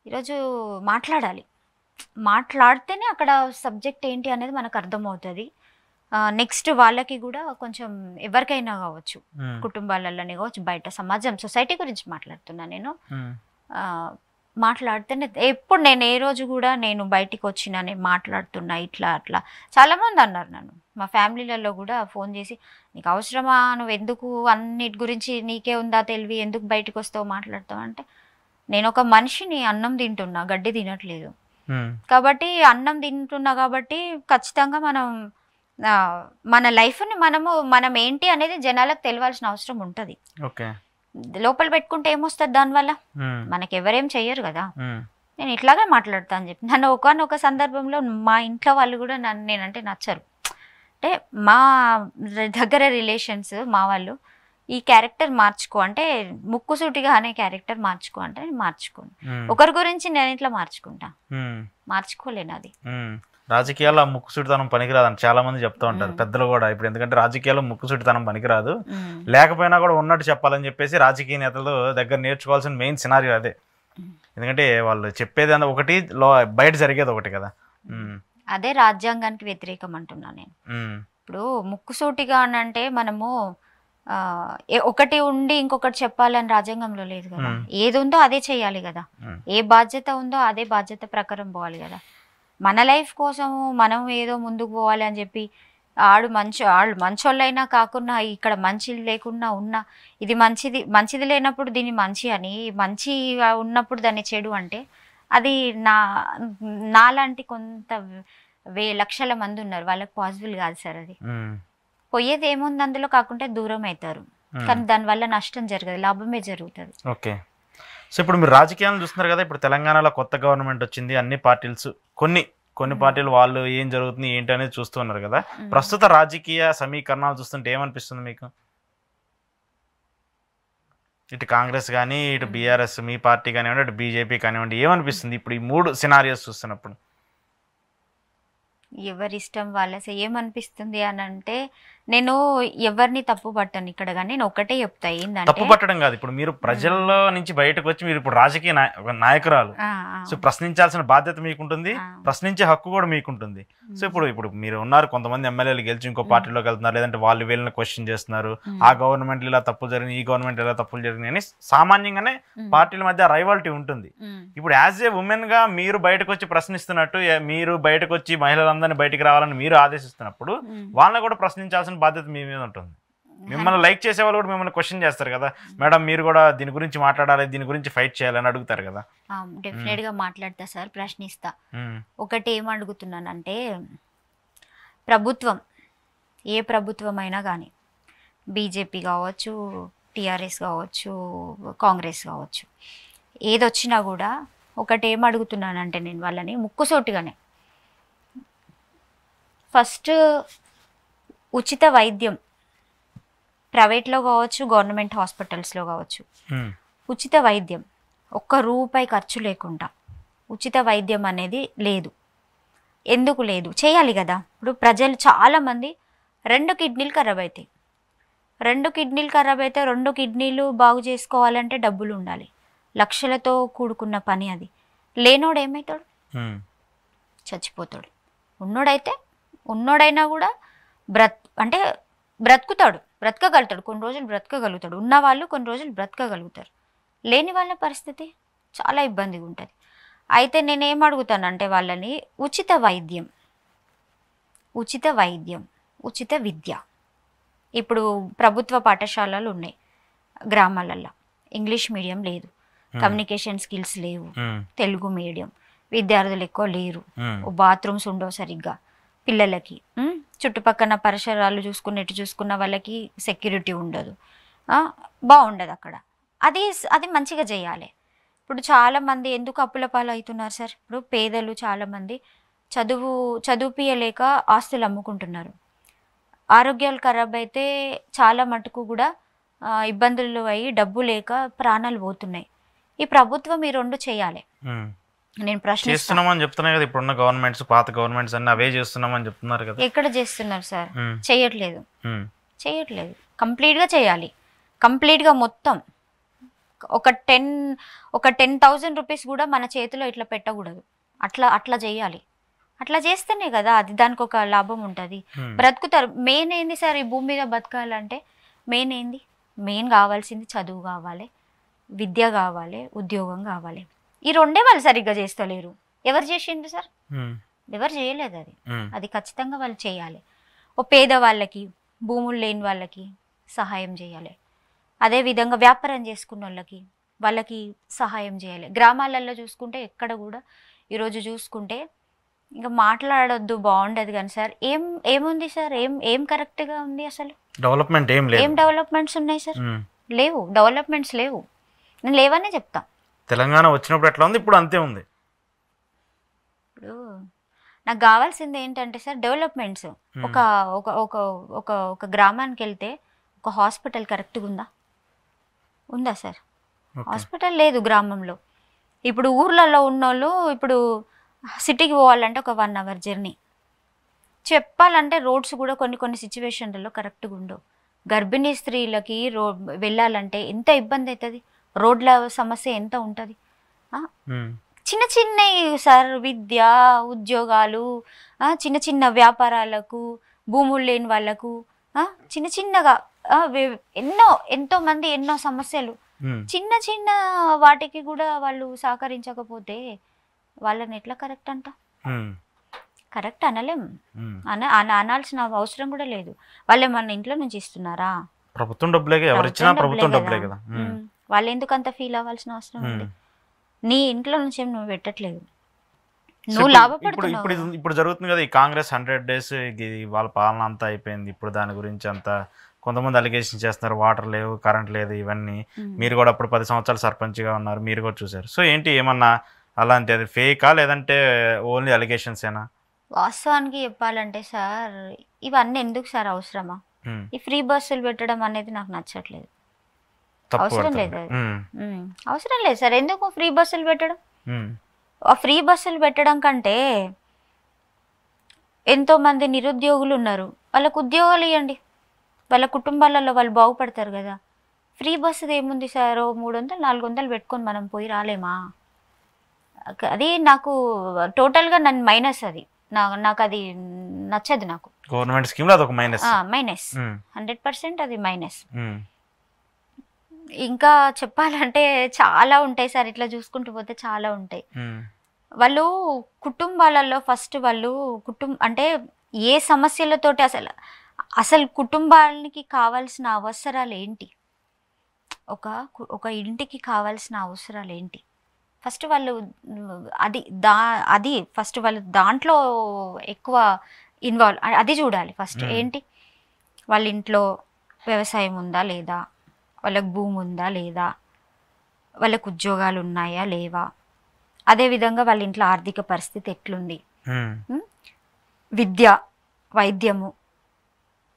ఈరోజు మాట్లాడితేనే అక్కడ సబ్జెక్ట్ ఏంటి అనేది మనకు అర్థమవుతుంది. నెక్స్ట్ వాళ్ళకి కూడా కొంచెం ఎవరికైనా కావచ్చు, కుటుంబాలలోనే కావచ్చు, బయట సమాజం సొసైటీ గురించి మాట్లాడుతున్నా నేను. మాట్లాడితేనే ఎప్పుడు నేను ఏ రోజు కూడా నేను బయటికి వచ్చినా నేను మాట్లాడుతున్నా ఇట్లా అట్లా. చాలామంది అన్నారు నన్ను, మా ఫ్యామిలీలలో కూడా ఫోన్ చేసి, నీకు అవసరమా, నువ్వు ఎందుకు అన్నిటి గురించి నీకే ఉందా తెలివి, ఎందుకు బయటకు వస్తావు మాట్లాడతావు అంటే, నేను ఒక మనిషిని, అన్నం తింటున్నా, గడ్డి తినట్లేదు. కాబట్టి అన్నం తింటున్నా కాబట్టి ఖచ్చితంగా మన లైఫ్ని మనం ఏంటి అనేది జనాలకు తెలియాల్సిన అవసరం ఉంటుంది. లోపల పెట్టుకుంటే ఏమొస్తుంది దానివల్ల? మనకి ఎవరేం చెయ్యరు కదా. నేను ఇట్లాగే మాట్లాడతా అని చెప్పి నన్ను ఒకనొక సందర్భంలో మా ఇంట్లో వాళ్ళు కూడా నేనంటే నచ్చరు. అంటే మా దగ్గర రిలేషన్స్ మా వాళ్ళు, ఈ క్యారెక్టర్ మార్చుకో అంటే, ముక్కుసూటిగా అనే క్యారెక్టర్ మార్చుకో అంటే నేను మార్చుకోను. ఒకరి గురించి నేను ఇట్లా మార్చుకోలేను. అది
రాజకీయాల్లో ముక్కుసూటితనం పనికిరాదని చాలా మంది చెప్తూ ఉంటారు, పెద్దలు కూడా. ఇప్పుడు ఎందుకంటే రాజకీయాల్లో ముక్కుసూటితనం పనికిరాదు, లేకపోయినా కూడా ఉన్నట్టు చెప్పాలని చెప్పేసి రాజకీయ నేతలు దగ్గర నేర్చుకోవాల్సిన మెయిన్ సినారియో అదే. ఎందుకంటే వాళ్ళు చెప్పేది ఒకటి, బయట జరిగేది ఒకటి కదా.
అదే రాజ్యాంగానికి వ్యతిరేకం అంటున్నా నేను. ఇప్పుడు ముక్కుసూటిగా అని అంటే మనము ఒకటి ఉండి ఇంకొకటి చెప్పాలని రాజ్యాంగంలో లేదు కదా. ఏది ఉందో అదే చెయ్యాలి కదా, ఏ బాధ్యత ఉందో అదే బాధ్యత ప్రకారం పోవాలి కదా. మన లైఫ్ కోసము మనం ఏదో ముందుకు పోవాలి అని చెప్పి వాళ్ళు మంచోళ్ళైనా కాకుండా ఇక్కడ మంచి లేకుండా ఉన్నా, ఇది మంచిది లేనప్పుడు దీన్ని మంచి అని, మంచి ఉన్నప్పుడు దాన్ని చెడు అంటే, అది నాలాంటి కొంత లక్షల మంది ఉన్నారు, వాళ్ళకి పాసిబుల్ కాదు సార్. అది పోయేది ఏముంది అందులో, కాకుంటే దూరం అవుతారు, కానీ దానివల్ల నష్టం జరగదు, లాభమే జరుగుతుంది.
ఓకే, సో ఇప్పుడు మీరు రాజకీయాలను చూస్తున్నారు కదా. ఇప్పుడు తెలంగాణలో కొత్త గవర్నమెంట్ వచ్చింది, అన్ని పార్టీలు కొన్ని పార్టీలు వాళ్ళు ఏం జరుగుతుంది ఏంటి అనేది చూస్తూ ఉన్నారు కదా. ప్రస్తుత రాజకీయ సమీకరణాలు చూస్తుంటే ఏమనిపిస్తుంది మీకు? ఇటు కాంగ్రెస్ కానీ, ఇటు బీఆర్ఎస్ మీ పార్టీ కానివ్వండి, ఇటు బీజేపీ కానివ్వండి, ఏమనిపిస్తుంది ఇప్పుడు ఈ 3 సినారియోస్ చూస్తున్నప్పుడు?
ఎవరిష్టం వాళ్ళ. ఏమనిపిస్తుంది అని అంటే, నేను ఎవరిని తప్పు పట్టను ఇక్కడ, కానీ నేను ఒకటే చెప్తా, ఏంటంటే
తప్పు పట్టడం కాదు, ఇప్పుడు మీరు ప్రజల్లో నుంచి బయటకు వచ్చి మీరు ఇప్పుడు రాజకీయ నాయకురాలు, సో ప్రశ్నించాల్సిన బాధ్యత మీకుంటుంది, ప్రశ్నించే హక్కు కూడా మీకుంటుంది. సో ఇప్పుడు మీరు ఉన్నారు, కొంతమంది ఎమ్మెల్యేలు గెలిచి ఇంకో పార్టీలోకి వెళ్తున్నారు, లేదంటే వాళ్ళు వీళ్ళని క్వశ్చన్ చేస్తున్నారు, ఆ గవర్నమెంట్ ఇలా తప్పులు జరిగింది, ఈ గవర్నమెంట్ ఇలా తప్పులు జరిగింది అని సామాన్యంగానే పార్టీల మధ్య రైవాలిటీ ఉంటుంది. ఇప్పుడు యాజ్ ఏ ఉమెన్ గా మీరు బయటకు వచ్చి ప్రశ్నిస్తున్నట్టు, మీరు బయటకు వచ్చి మహిళలందరినీ బయటకు రావాలని మీరు ఆదేశిస్తున్నప్పుడు వాళ్ళని కూడా ప్రశ్నించాల్సిన బాధ్యత మీ మీద ఉంటుంది. మిమ్మల్ని లైక్ చేసే వాళ్ళు కూడా మిమ్మల్ని క్వశ్చన్ చేస్తారు కదా, మేడం మీరు కూడా దీని గురించి మాట్లాడాలి, దీని గురించి ఫైట్ చేయాలని అడుగుతారు కదా.
డెఫినెట్ గా మాట్లాడతా సార్, ప్రశ్నిస్తా. ఒకటి ఏమడుగుతున్నానంటే, ప్రభుత్వం ఏ ప్రభుత్వమైనా కానీ బీజేపీ కావచ్చు, టీఆర్ఎస్ కావచ్చు, కాంగ్రెస్ కావచ్చు, ఏదొచ్చినా కూడా ఒకటి ఏం అడుగుతున్నానంటే నేను వాళ్ళని ముక్కుసూటిగానే, ఫస్ట్ ఉచిత వైద్యం ప్రైవేట్లో కావచ్చు, గవర్నమెంట్ హాస్పిటల్స్లో కావచ్చు, ఉచిత వైద్యం ₹1 ఖర్చు లేకుండా ఉచిత వైద్యం అనేది లేదు. ఎందుకు లేదు? చేయాలి కదా. ఇప్పుడు ప్రజలు చాలామంది 2 కిడ్నీలు ఖరాబ్ అవుతాయి. 2 కిడ్నీలు ఖరాబ్ అయితే 2 కిడ్నీలు బాగు చేసుకోవాలంటే డబ్బులు ఉండాలి. లక్షలతో కూడుకున్న పని అది. లేనోడు ఏమవుతాడు? చచ్చిపోతాడు. ఉన్నోడైనా కూడా బ్రతకగలుగుతాడు, కొన్ని రోజులు బ్రతకగలుగుతాడు. ఉన్నవాళ్ళు కొన్ని రోజులు బ్రతకగలుగుతారు. లేని వాళ్ళ పరిస్థితి చాలా ఇబ్బందిగా ఉంటుంది. అయితే నేనేం అడుగుతానంటే వాళ్ళని ఉచిత వైద్యం, ఉచిత విద్య. ఇప్పుడు ప్రభుత్వ పాఠశాలలు ఉన్నాయి గ్రామాలల్లో, ఇంగ్లీష్ మీడియం లేదు, కమ్యూనికేషన్ స్కిల్స్ లేవు, తెలుగు మీడియం, విద్యార్థులు ఎక్కువ లేరు, బాత్రూమ్స్ ఉండవు సరిగ్గా పిల్లలకి, చుట్టుపక్కల పరిసరాలు చూసుకున్న వాళ్ళకి సెక్యూరిటీ ఉండదు, బాగుండదు అక్కడ. అది మంచిగా చేయాలి. ఇప్పుడు చాలామంది ఎందుకు అప్పుల పాలు అవుతున్నారు సార్? ఇప్పుడు పేదలు చాలామంది చదువుపియలేక ఆస్తులు అమ్ముకుంటున్నారు. ఆరోగ్యాలు ఖరాబ్ అయితే చాలా మటుకు కూడా ఇబ్బందులు అయ్యి డబ్బు లేక ప్రాణాలు పోతున్నాయి. ఈ ప్రభుత్వం ఈ 2 చేయాలి. నేను
చేస్తున్నామని చెప్తున్నా కదా, ఇప్పుడున్న గవర్నమెంట్స్, పాత గవర్నమెంట్స్ అన్ని అవే చేస్తున్నామని చెప్తున్నారు కదా.
ఎక్కడ చేస్తున్నారు సార్? చేయట్లేదు. కంప్లీట్గా చేయాలి. కంప్లీట్గా మొత్తం ఒక 10,000 రూపీస్ కూడా మన చేతిలో ఇట్లా పెట్టకూడదు. అట్లా చేయాలి. అట్లా చేస్తేనే కదా అది దానికి ఒక లాభం ఉంటుంది. బ్రతుకుతారు. మెయిన్ ఏంది సార్ ఈ భూమి మీద బతకాలంటే? మెయిన్ కావాల్సింది చదువు కావాలి, విద్య కావాలి, ఉద్యోగం కావాలి. ఈ 2 వాళ్ళు సరిగ్గా చేస్తలేరు. ఎవరు చేసిండ్రు సార్? ఎవరు చేయలేదు. అది ఖచ్చితంగా వాళ్ళు చేయాలి. ఓ పేదవాళ్ళకి, భూములు లేని వాళ్ళకి సహాయం చేయాలి. అదేవిధంగా వ్యాపారం చేసుకున్న వాళ్ళకి సహాయం చేయాలి. గ్రామాలలో చూసుకుంటే ఎక్కడ కూడా ఈరోజు చూసుకుంటే ఇంకా మాట్లాడొద్దు, బాగుండదు కానీ సార్ ఏముంది సార్? ఏం కరెక్ట్గా ఉంది అసలు?
డెవలప్మెంట్ ఏం
డెవలప్మెంట్స్ ఉన్నాయి సార్? లేవు. డెవలప్మెంట్స్ లేవు. నేను లేవనే చెప్తా.
తెలంగాణ వచ్చినప్పుడు ఎట్లా ఉంది, ఇప్పుడు అంతే ఉంది.
ఇప్పుడు నాకు కావాల్సింది ఏంటంటే సార్ డెవలప్మెంట్స్. ఒక గ్రామానికి వెళ్తే ఒక హాస్పిటల్ కరెక్ట్గా ఉందా సార్? హాస్పిటల్ లేదు గ్రామంలో. ఇప్పుడు ఊర్లలో ఉన్నోళ్ళు ఇప్పుడు సిటీకి పోవాలంటే ఒక 1 అవర్ జర్నీ. చెప్పాలంటే రోడ్స్ కూడా కొన్ని సిచ్యువేషన్లలో కరెక్ట్గా ఉండవు. గర్భిణీ స్త్రీలకి వెళ్ళాలంటే ఎంత ఇబ్బంది అవుతుంది. రోడ్ల సమస్య ఎంత ఉంటుంది. చిన్న సార్ విద్య, ఉద్యోగాలు, చిన్న వ్యాపారాలకు, భూములు లేని వాళ్ళకు, చిన్నగా ఎంతో మంది ఎన్నో సమస్యలు, చిన్న వాటికి కూడా వాళ్ళు సహకరించకపోతే వాళ్ళని ఎట్లా కరెక్ట్ అంట? కరెక్ట్ అనలేం. అనాల్సిన అవసరం కూడా లేదు. వాళ్ళే మన ఇంట్లో నుంచి ఇస్తున్నారా?
ప్రభుత్వం డబ్బులే కదా.
వాళ్ళు ఎందుకు అంత ఫీల్ అవ్వాల్సిన అవసరం ఉంది? నీ ఇంట్లో నుంచి నువ్వు పెట్టట్లేదు, నువ్వు లాభపడుతున్నావు.
ఇప్పుడు జరుగుతుంది కదా ఈ కాంగ్రెస్ 100 days వాళ్ళ పాలన అంతా అయిపోయింది. ఇప్పుడు దాని గురించి అంతా కొంతమంది అలిగేషన్ చేస్తున్నారు, వాటర్ లేవు, కరెంట్ లేదు, ఇవన్నీ. మీరు కూడా అప్పుడు 10 సంవత్సరాలు సర్పంచ్గా ఉన్నారు, మీరు కూడా చూసారు. సో ఏంటి, ఏమన్నా అలాంటి అది ఫేకా లేదంటే ఓన్లీ అలిగేషన్స్ ఏనా?
వాస్తవానికి చెప్పాలంటే సార్ ఇవన్నీ ఎందుకు సార్ అవసరమా? ఈ ఫ్రీ బస్సులు పెట్టడం అనేది నాకు నచ్చట్లేదు. అవసరం లేదు సార్. ఎందుకు ఫ్రీ బస్సులు పెట్టడం? ఆ ఫ్రీ బస్సులు పెట్టడం కంటే ఎంతోమంది నిరుద్యోగులు ఉన్నారు, వాళ్ళకు ఉద్యోగాలు ఇవ్వండి. వాళ్ళ కుటుంబాలలో వాళ్ళు బాగుపడతారు కదా. ఫ్రీ బస్సుది ఏముంది సార్? 300-400 పెట్టుకొని మనం పోయి రాలేమా? అది నాకు టోటల్గా నన్ను మైనస్. అది నాకు అది నచ్చదు. నాకు
గవర్నమెంట్ స్కీమ్లో అదొక మైనస్.
100% అది మైనస్. ఇంకా చెప్పాలంటే చాలా ఉంటాయి సార్. ఇట్లా చూసుకుంటూ పోతే చాలా ఉంటాయి. వాళ్ళు కుటుంబాలలో ఫస్ట్ వాళ్ళు అంటే ఏ సమస్యలతోటి అసలు కుటుంబానికి కావాల్సిన అవసరాలు ఏంటి, ఒక ఇంటికి కావాల్సిన అవసరాలు ఏంటి, ఫస్ట్ వాళ్ళు అది ఫస్ట్ వాళ్ళు దాంట్లో ఎక్కువ ఇన్వాల్వ్ అది చూడాలి ఫస్ట్. ఏంటి వాళ్ళ ఇంట్లో వ్యవసాయం ఉందా లేదా, వాళ్ళకి భూమి ఉందా లేదా, వాళ్ళకు ఉద్యోగాలు ఉన్నాయా లేవా, అదేవిధంగా వాళ్ళ ఇంట్లో ఆర్థిక పరిస్థితి ఎట్లుంది, విద్య, వైద్యము,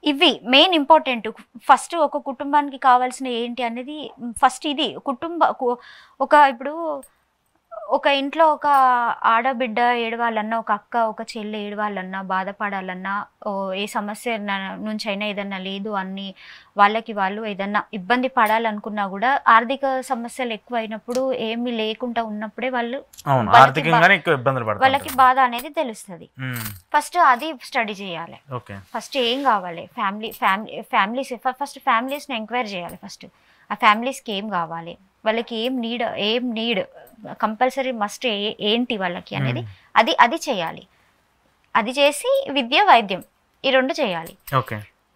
ఇవి మెయిన్ ఇంపార్టెంట్. ఫస్ట్ ఒక కుటుంబానికి కావాల్సిన ఏంటి అనేది ఫస్ట్ ఇది ఇప్పుడు ఒక ఇంట్లో ఒక ఆడబిడ్డ ఏడవాలన్నా, ఒక అక్క ఒక చెల్లి ఏడవాలన్నా, బాధపడాలన్నా, ఏ సమస్య నుంచి అయినా ఏదన్నా లేదు అని వాళ్ళు ఏదన్నా ఇబ్బంది పడాలనుకున్నా కూడా ఆర్థిక సమస్యలు ఎక్కువ అయినప్పుడు ఏమి లేకుండా ఉన్నప్పుడే వాళ్ళకి బాధ అనేది తెలుస్తుంది. ఫస్ట్ అది స్టడీ చేయాలి. ఫస్ట్ ఏం కావాలి ఫ్యామిలీస్ ఫస్ట్ ఫ్యామిలీస్ని ఎంక్వైరీ చేయాలి. ఫస్ట్ ఆ ఫ్యామిలీస్కి ఏం కావాలి, వాళ్ళకి ఏం నీడ్ కంపల్సరీ మస్ట్ ఏంటి వాళ్ళకి అనేది అది చేయాలి. అది చేసి విద్య వైద్యం ఈ రెండు చేయాలి.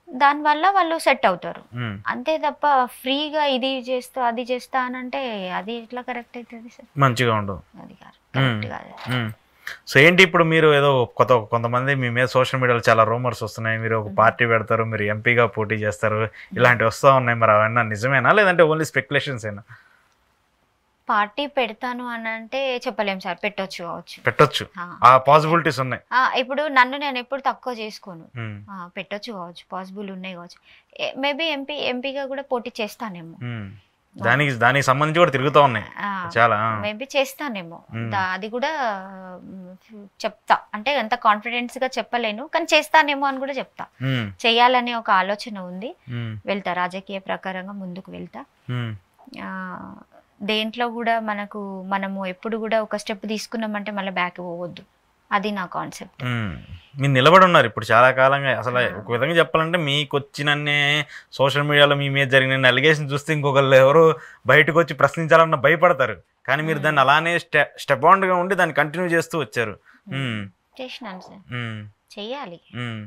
దానివల్ల వాళ్ళు సెట్ అవుతారు. అంతే తప్ప ఫ్రీగా ఇది చేస్తా అది చేస్తా అని అంటే అది ఎట్లా కరెక్ట్ అవుతుంది సార్?
మంచిగా ఉండదు,
అది కరెక్ట్ కాదు.
సో ఏంటి ఇప్పుడు మీరు ఏదో కొంతమంది మీ మీద సోషల్ మీడియాలో చాలా రూమర్స్ వస్తున్నాయి, మీరు ఒక పార్టీ పెడతారు, మీరు ఎంపీగా పోటీ చేస్తారు, ఇలాంటివి వస్తూ ఉన్నాయి, మరి అవన్నీ నిజమేనా లేదంటే ఓన్లీ స్పెక్యులేషన్స్ అయినా?
పార్టీ పెడతాను అని అంటే చెప్పలేము సార్.
పెట్టొచ్చు, ఆ పాసిబిలిటీస్ ఉన్నాయి.
ఇప్పుడు నన్ను నేను ఎప్పుడు తక్కువ చేసుకోను, పెట్టొచ్చు కావచ్చు, పాసిబుల్ ఉన్నాయి కావచ్చు. మేబీ ఎంపీగా కూడా పోటీ చేస్తానేమో,
దానికి సంబంధించి కూడా తిరుగుతూ ఉన్నాయి చాలా,
మేబీ చేస్తానేమో. అది కూడా చెప్తా, అంటే ఎంత కాన్ఫిడెన్స్ గా చెప్పలేను కానీ చేస్తానేమో అని కూడా చెప్తా. చెయ్యాలనే ఒక ఆలోచన ఉంది, వెళ్తా రాజకీయ ప్రకారంగా ముందుకు వెళ్తా. దేంట్లో కూడా మనము ఎప్పుడు కూడా ఒక స్టెప్ తీసుకున్నామంటే మళ్ళీ బ్యాక్ పోవద్దు, అది నా కాన్సెప్ట్.
మీరు నిలబడి ఉన్నారు ఇప్పుడు చాలా కాలంగా. అసలు ఒక విధంగా చెప్పాలంటే మీకు వచ్చినన్నే సోషల్ మీడియాలో మీ మీద జరిగిన అలిగేషన్ చూస్తే ఇంకొకళ్ళు ఎవరు బయటకు వచ్చి ప్రశ్నించాలన్న భయపడతారు, కానీ మీరు దాన్ని అలానే స్టెప్ ఆన్ గా ఉండి దాన్ని కంటిన్యూ చేస్తూ వచ్చారు.
చేసినాను సార్, చెయ్యాలి.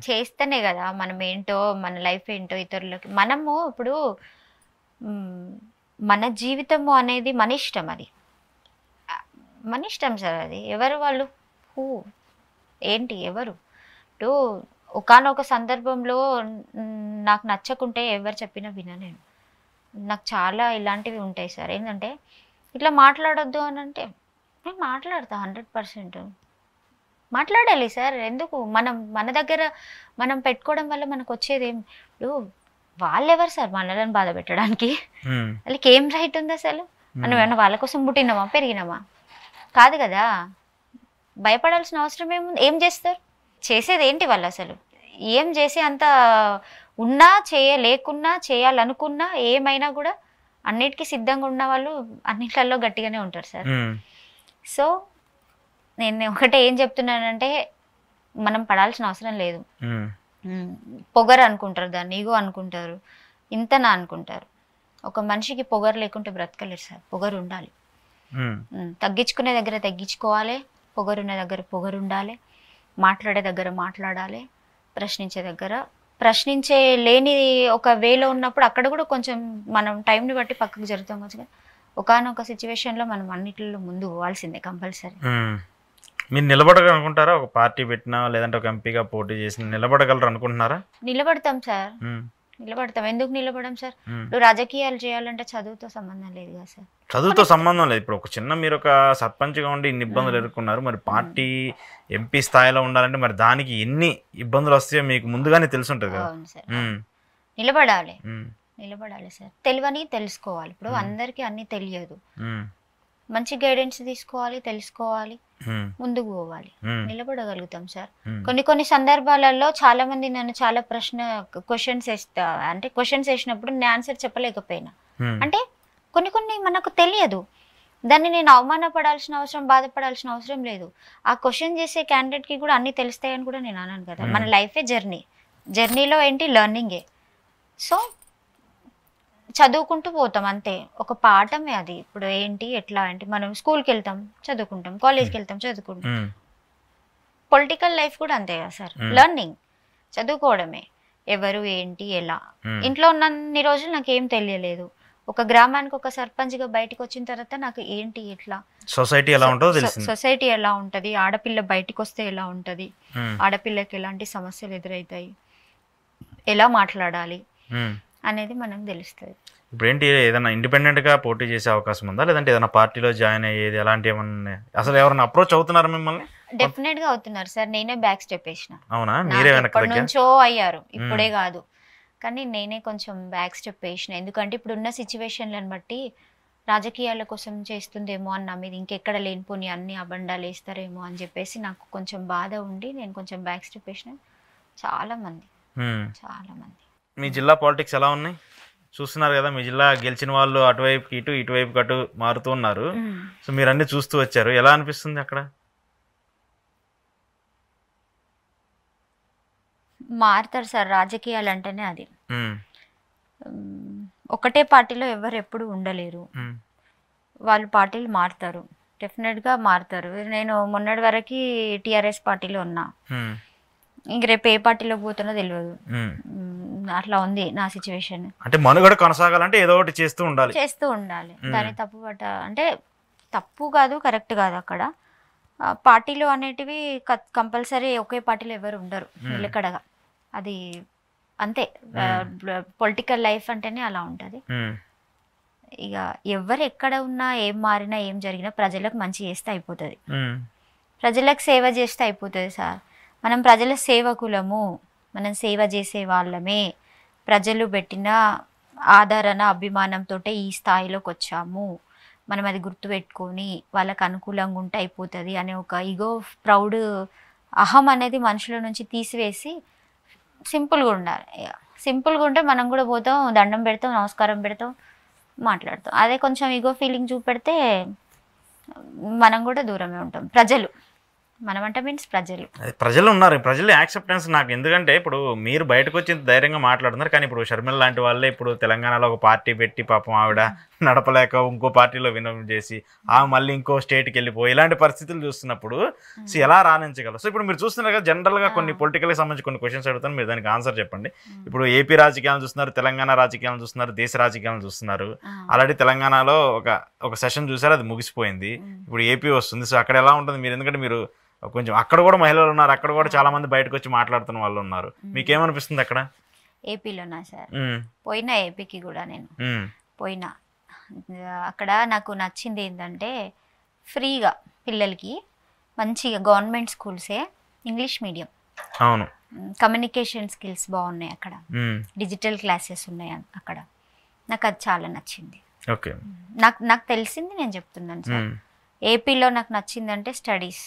చేస్తేనే కదా మనం ఏంటో, మన లైఫ్ ఏంటో ఇతరులకి. మనము ఇప్పుడు మన జీవితము అనేది మన ఇష్టం, అది మన ఇష్టం సార్. అది ఎవరు వాళ్ళు ఏంటి ఎవరు ఇప్పుడు ఒకానొక సందర్భంలో నాకు నచ్చకుంటే ఎవరు చెప్పినా వినలేను. నాకు చాలా ఇలాంటివి ఉంటాయి సార్. ఏంటంటే ఇట్లా మాట్లాడొద్దు అని అంటే నేను మాట్లాడతా 100% మాట్లాడాలి సార్. ఎందుకు మన దగ్గర మనం పెట్టుకోవడం వల్ల మనకు వచ్చేది ఏం? ఇప్పుడు వాళ్ళెవరు సార్ మనలను బాధ పెట్టడానికి? వాళ్ళకి ఏం రైట్ ఉంది అసలు? మనం ఏమన్నా వాళ్ళ కోసం పుట్టినామా పెరిగినామా? కాదు కదా. భయపడాల్సిన అవసరం ఏముంది? ఏం చేస్తారు? చేసేది ఏంటి వాళ్ళు? అసలు ఏం చేసి అంత ఉన్నా లేకున్నా చేయాలనుకున్నా ఏమైనా కూడా అన్నిటికీ సిద్ధంగా ఉన్న వాళ్ళు అన్నిట్లలో గట్టిగానే ఉంటారు సార్. సో నేను ఒకటే ఏం చెప్తున్నానంటే మనం పడాల్సిన అవసరం లేదు. పొగరు అనుకుంటారు, దాన్ని ఈగో అనుకుంటారు, ఇంతనా అనుకుంటారు. ఒక మనిషికి పొగరు లేకుంటే బ్రతకలేరు సార్. పొగరు ఉండాలి. తగ్గించుకునే దగ్గర తగ్గించుకోవాలి, పొగరున్న దగ్గర పొగరు ఉండాలి, మాట్లాడే దగ్గర మాట్లాడాలి, ప్రశ్నించే లేని ఒక వేలో ఉన్నప్పుడు అక్కడ కూడా కొంచెం మనం టైంని బట్టి పక్కకు జరుగుతాం కదా. ఒకనొక సిచ్యువేషన్లో మనం అన్నిటిలో ముందు పోవాల్సిందే కంపల్సరీ.
మీరు నిలబడగలనుకుంటారా? ఒక పార్టీ పెట్టినా లేదంటే ఒక ఎంపీగా పోటీ చేసి నిలబడగలరు అనుకుంటున్నారా?
నిలబడతాం సార్, నిలబడతాం. ఎందుకు నిలబడం సార్? ఇప్పుడు రాజకీయాలు చేయాలంటే చదువుతో సంబంధం లేదు కదా సార్.
చదువుతో సంబంధం లేదు. ఇప్పుడు ఒక మీరు ఒక సర్పంచ్గా ఉండి ఇన్ని ఇబ్బందులు ఎదుర్కొన్నారు, మరి పార్టీ ఎంపీ స్థాయిలో ఉండాలంటే మరి దానికి ఎన్ని ఇబ్బందులు వస్తాయో మీకు ముందుగానే తెలిసి ఉంటుంది కదా.
నిలబడాలి సార్. తెలియని తెలుసుకోవాలి. ఇప్పుడు అందరికీ అన్ని తెలియదు, మంచి గైడెన్స్ తీసుకోవాలి, తెలుసుకోవాలి, ముందుకు పోవాలి, నిలబడగలుగుతాం సార్. కొన్ని సందర్భాలలో చాలా మంది నన్ను చాలా క్వశ్చన్స్ వేసినప్పుడు నేను ఆన్సర్ చెప్పలేకపోయినా, అంటే కొన్ని మనకు తెలియదు. దాన్ని నేను అవమానపడాల్సిన అవసరం, బాధపడాల్సిన అవసరం లేదు. ఆ క్వశ్చన్ చేసే క్యాండిడేట్కి కూడా అన్ని తెలుస్తాయని కూడా నేను అన్నాను కదా. మన లైఫే జర్నీలో ఏంటి లెర్నింగే. సో చదువుకుంటూ పోతాం అంతే, ఒక పాఠమే అది. ఇప్పుడు ఏంటి ఎట్లా అంటే మనం స్కూల్కి వెళ్తాం చదువుకుంటాం, కాలేజ్కి వెళ్తాం చదువుకుంటాం. పొలిటికల్ లైఫ్ కూడా అంతే కదా సార్, లెర్నింగ్, చదువుకోవడమే. ఎవరు ఏంటి ఎలా. ఇంట్లో ఉన్నన్ని రోజులు నాకేం తెలియలేదు, ఒక గ్రామానికి ఒక సర్పంచ్గా బయటకు వచ్చిన తర్వాత నాకు ఏంటి ఇట్లా
సొసైటీ ఎలా ఉంటుందో తెలిసింది.
సొసైటీ ఎలా ఉంటుంది, ఆడపిల్ల బయటకు వస్తే ఎలా ఉంటుంది, ఆడపిల్లకి ఎలాంటి సమస్యలు ఎదురవుతాయి, ఎలా మాట్లాడాలి అనేది మనకు తెలుస్తుంది.
ఇప్పుడు ఏంటి ఏదైనా ఇండిపెండెంట్ గా పోటీ చేసే అవకాశం ఉందా, లేదంటే ఏదైనా పార్టీలో జాయిన్ అయ్యేది అలాంటి ఏమన్నా, అసలు ఎవరైనా అప్రోచ్ అవుతున్నారా మిమ్మల్ని?
డెఫినెట్ గా అవుతున్నారు సార్. నేనే బ్యాక్ స్టెప్ వేసిన.
అవునా? మీరే
ఎప్పటి నుంచో అయ్యారు, ఇప్పుడే కాదు. కానీ నేనే కొంచెం బ్యాక్ స్టెప్ వేసిన. ఎందుకంటే ఇప్పుడున్న సిచ్యువేషన్లను బట్టి రాజకీయాల కోసం చేస్తుందేమో అన్న మీద ఇంకెక్కడ లేనిపోని అన్ని అబండాలు వేస్తారేమో అని చెప్పేసి నాకు కొంచెం బాధ ఉండి నేను కొంచెం బ్యాక్ స్టెప్ వేసిన. చాలా మంది.
మీ జిల్లా పాలిటిక్స్ ఎలా ఉన్నాయి చూస్తున్నారు కదా, మీ జిల్లా గెలిచిన వాళ్ళు అటువైపుకి ఇటు ఇటువైపుకి అటు మారుతూ ఉన్నారు. సో మీరు అన్ని చూస్తూ వచ్చారు, ఎలా అనిపిస్తుంది అక్కడ?
మారుతారు సార్, రాజకీయాలు అంటేనే అది. ఒకటే పార్టీలో ఎవరు ఎప్పుడు ఉండలేరు, వాళ్ళు పార్టీలు మారుతారు, డెఫినెట్గా మారుతారు. నేను మొన్నటి వరకు టీఆర్ఎస్ పార్టీలో ఉన్నా, ఇంక రేపు ఏ పార్టీలోకి పోతున్నా తెలియదు. అట్లా ఉంది నా సిచ్యువేషన్.
అంటే మనుగడ కొనసాగాలంటే ఏదో ఒకటి చేస్తూ ఉండాలి.
దాన్ని తప్పు పట్ట అంటే తప్పు కాదు, కరెక్ట్ కాదు. అక్కడ పార్టీలు అనేటివి కంపల్సరీ ఒకే పార్టీలో ఎవరు ఉండరు నిలకడగా, అది అంతే. పొలిటికల్ లైఫ్ అంటేనే అలా ఉంటుంది. ఇక ఎవరు ఎక్కడ ఉన్నా ఏం మారినా ఏం జరిగినా ప్రజలకు మంచి చేస్తే అయిపోతుంది, ప్రజలకు సేవ చేస్తే అయిపోతుంది సార్. మనం ప్రజల సేవకులము, మనం సేవ చేసే వాళ్ళమే. ప్రజలు పెట్టిన ఆదరణ అభిమానంతో ఈ స్థాయిలోకి వచ్చాము, మనం అది గుర్తుపెట్టుకొని వాళ్ళకు అనుకూలంగా ఉంటే అయిపోతుంది అనే ఒక ఈగో, ప్రౌడ్, అహం అనేది మనుషుల నుంచి తీసివేసి సింపుల్గా ఉండాలి. సింపుల్గా ఉంటే మనం కూడా పోతాం, దండం పెడతాం, నమస్కారం పెడతాం, మాట్లాడతాం. అదే కొంచెం ఈగో ఫీలింగ్ చూపెడితే మనం కూడా దూరమే ఉంటాం. ప్రజలు మనమంటే మీన్స్ ప్రజలు
ఉన్నారు, ప్రజలు యాక్సెప్టెన్స్ నాకు. ఎందుకంటే ఇప్పుడు మీరు బయటకు వచ్చి ధైర్యంగా మాట్లాడుతున్నారు, కానీ ఇప్పుడు షర్మిల లాంటి వాళ్ళే ఇప్పుడు తెలంగాణలో ఒక పార్టీ పెట్టి పాపం ఆవిడ నడపలేక ఇంకో పార్టీలో వినోదం చేసి మళ్ళీ ఇంకో స్టేట్కి వెళ్ళిపోయి ఇలాంటి పరిస్థితులు చూస్తున్నప్పుడు సో ఎలా రాణించగలరు? సో ఇప్పుడు మీరు చూస్తున్నారు కదా, జనరల్గా కొన్ని పొలిటికల్కి సంబంధించి కొన్ని క్వశ్చన్స్ అడుగుతాను, మీరు దానికి ఆన్సర్ చెప్పండి. ఇప్పుడు ఏపీ రాజకీయాలను చూస్తున్నారు, తెలంగాణ రాజకీయాలను చూస్తున్నారు, దేశ రాజకీయాలను చూస్తున్నారు. ఆల్రెడీ తెలంగాణలో ఒక సెషన్ చూసారు, అది ముగిసిపోయింది. ఇప్పుడు ఏపీ వస్తుంది. సో అక్కడ ఎలా ఉంటుంది మీరు? ఎందుకంటే మీరు కొంచెం అక్కడ కూడా మహిళలు ఉన్నారు, అక్కడ కూడా చాలా మంది బయటకు వచ్చి మాట్లాడుతున్న వాళ్ళు ఉన్నారు. మీకేమనిపిస్తుంది అక్కడ?
ఏపీలోనా సార్? పోయినా ఏపీకి కూడా నేను పోయినా. అక్కడ నాకు నచ్చింది ఏంటంటే ఫ్రీగా పిల్లలకి మంచిగా గవర్నమెంట్ స్కూల్సే, ఇంగ్లీష్ మీడియం,
అవును,
కమ్యూనికేషన్ స్కిల్స్ బాగున్నాయి అక్కడ, డిజిటల్ క్లాసెస్ ఉన్నాయి అక్కడ. నాకు అది చాలా నచ్చింది.
ఓకే,
నాకు తెలిసింది నేను చెప్తున్నాను సార్. ఏపీలో నాకు నచ్చిందంటే స్టడీస్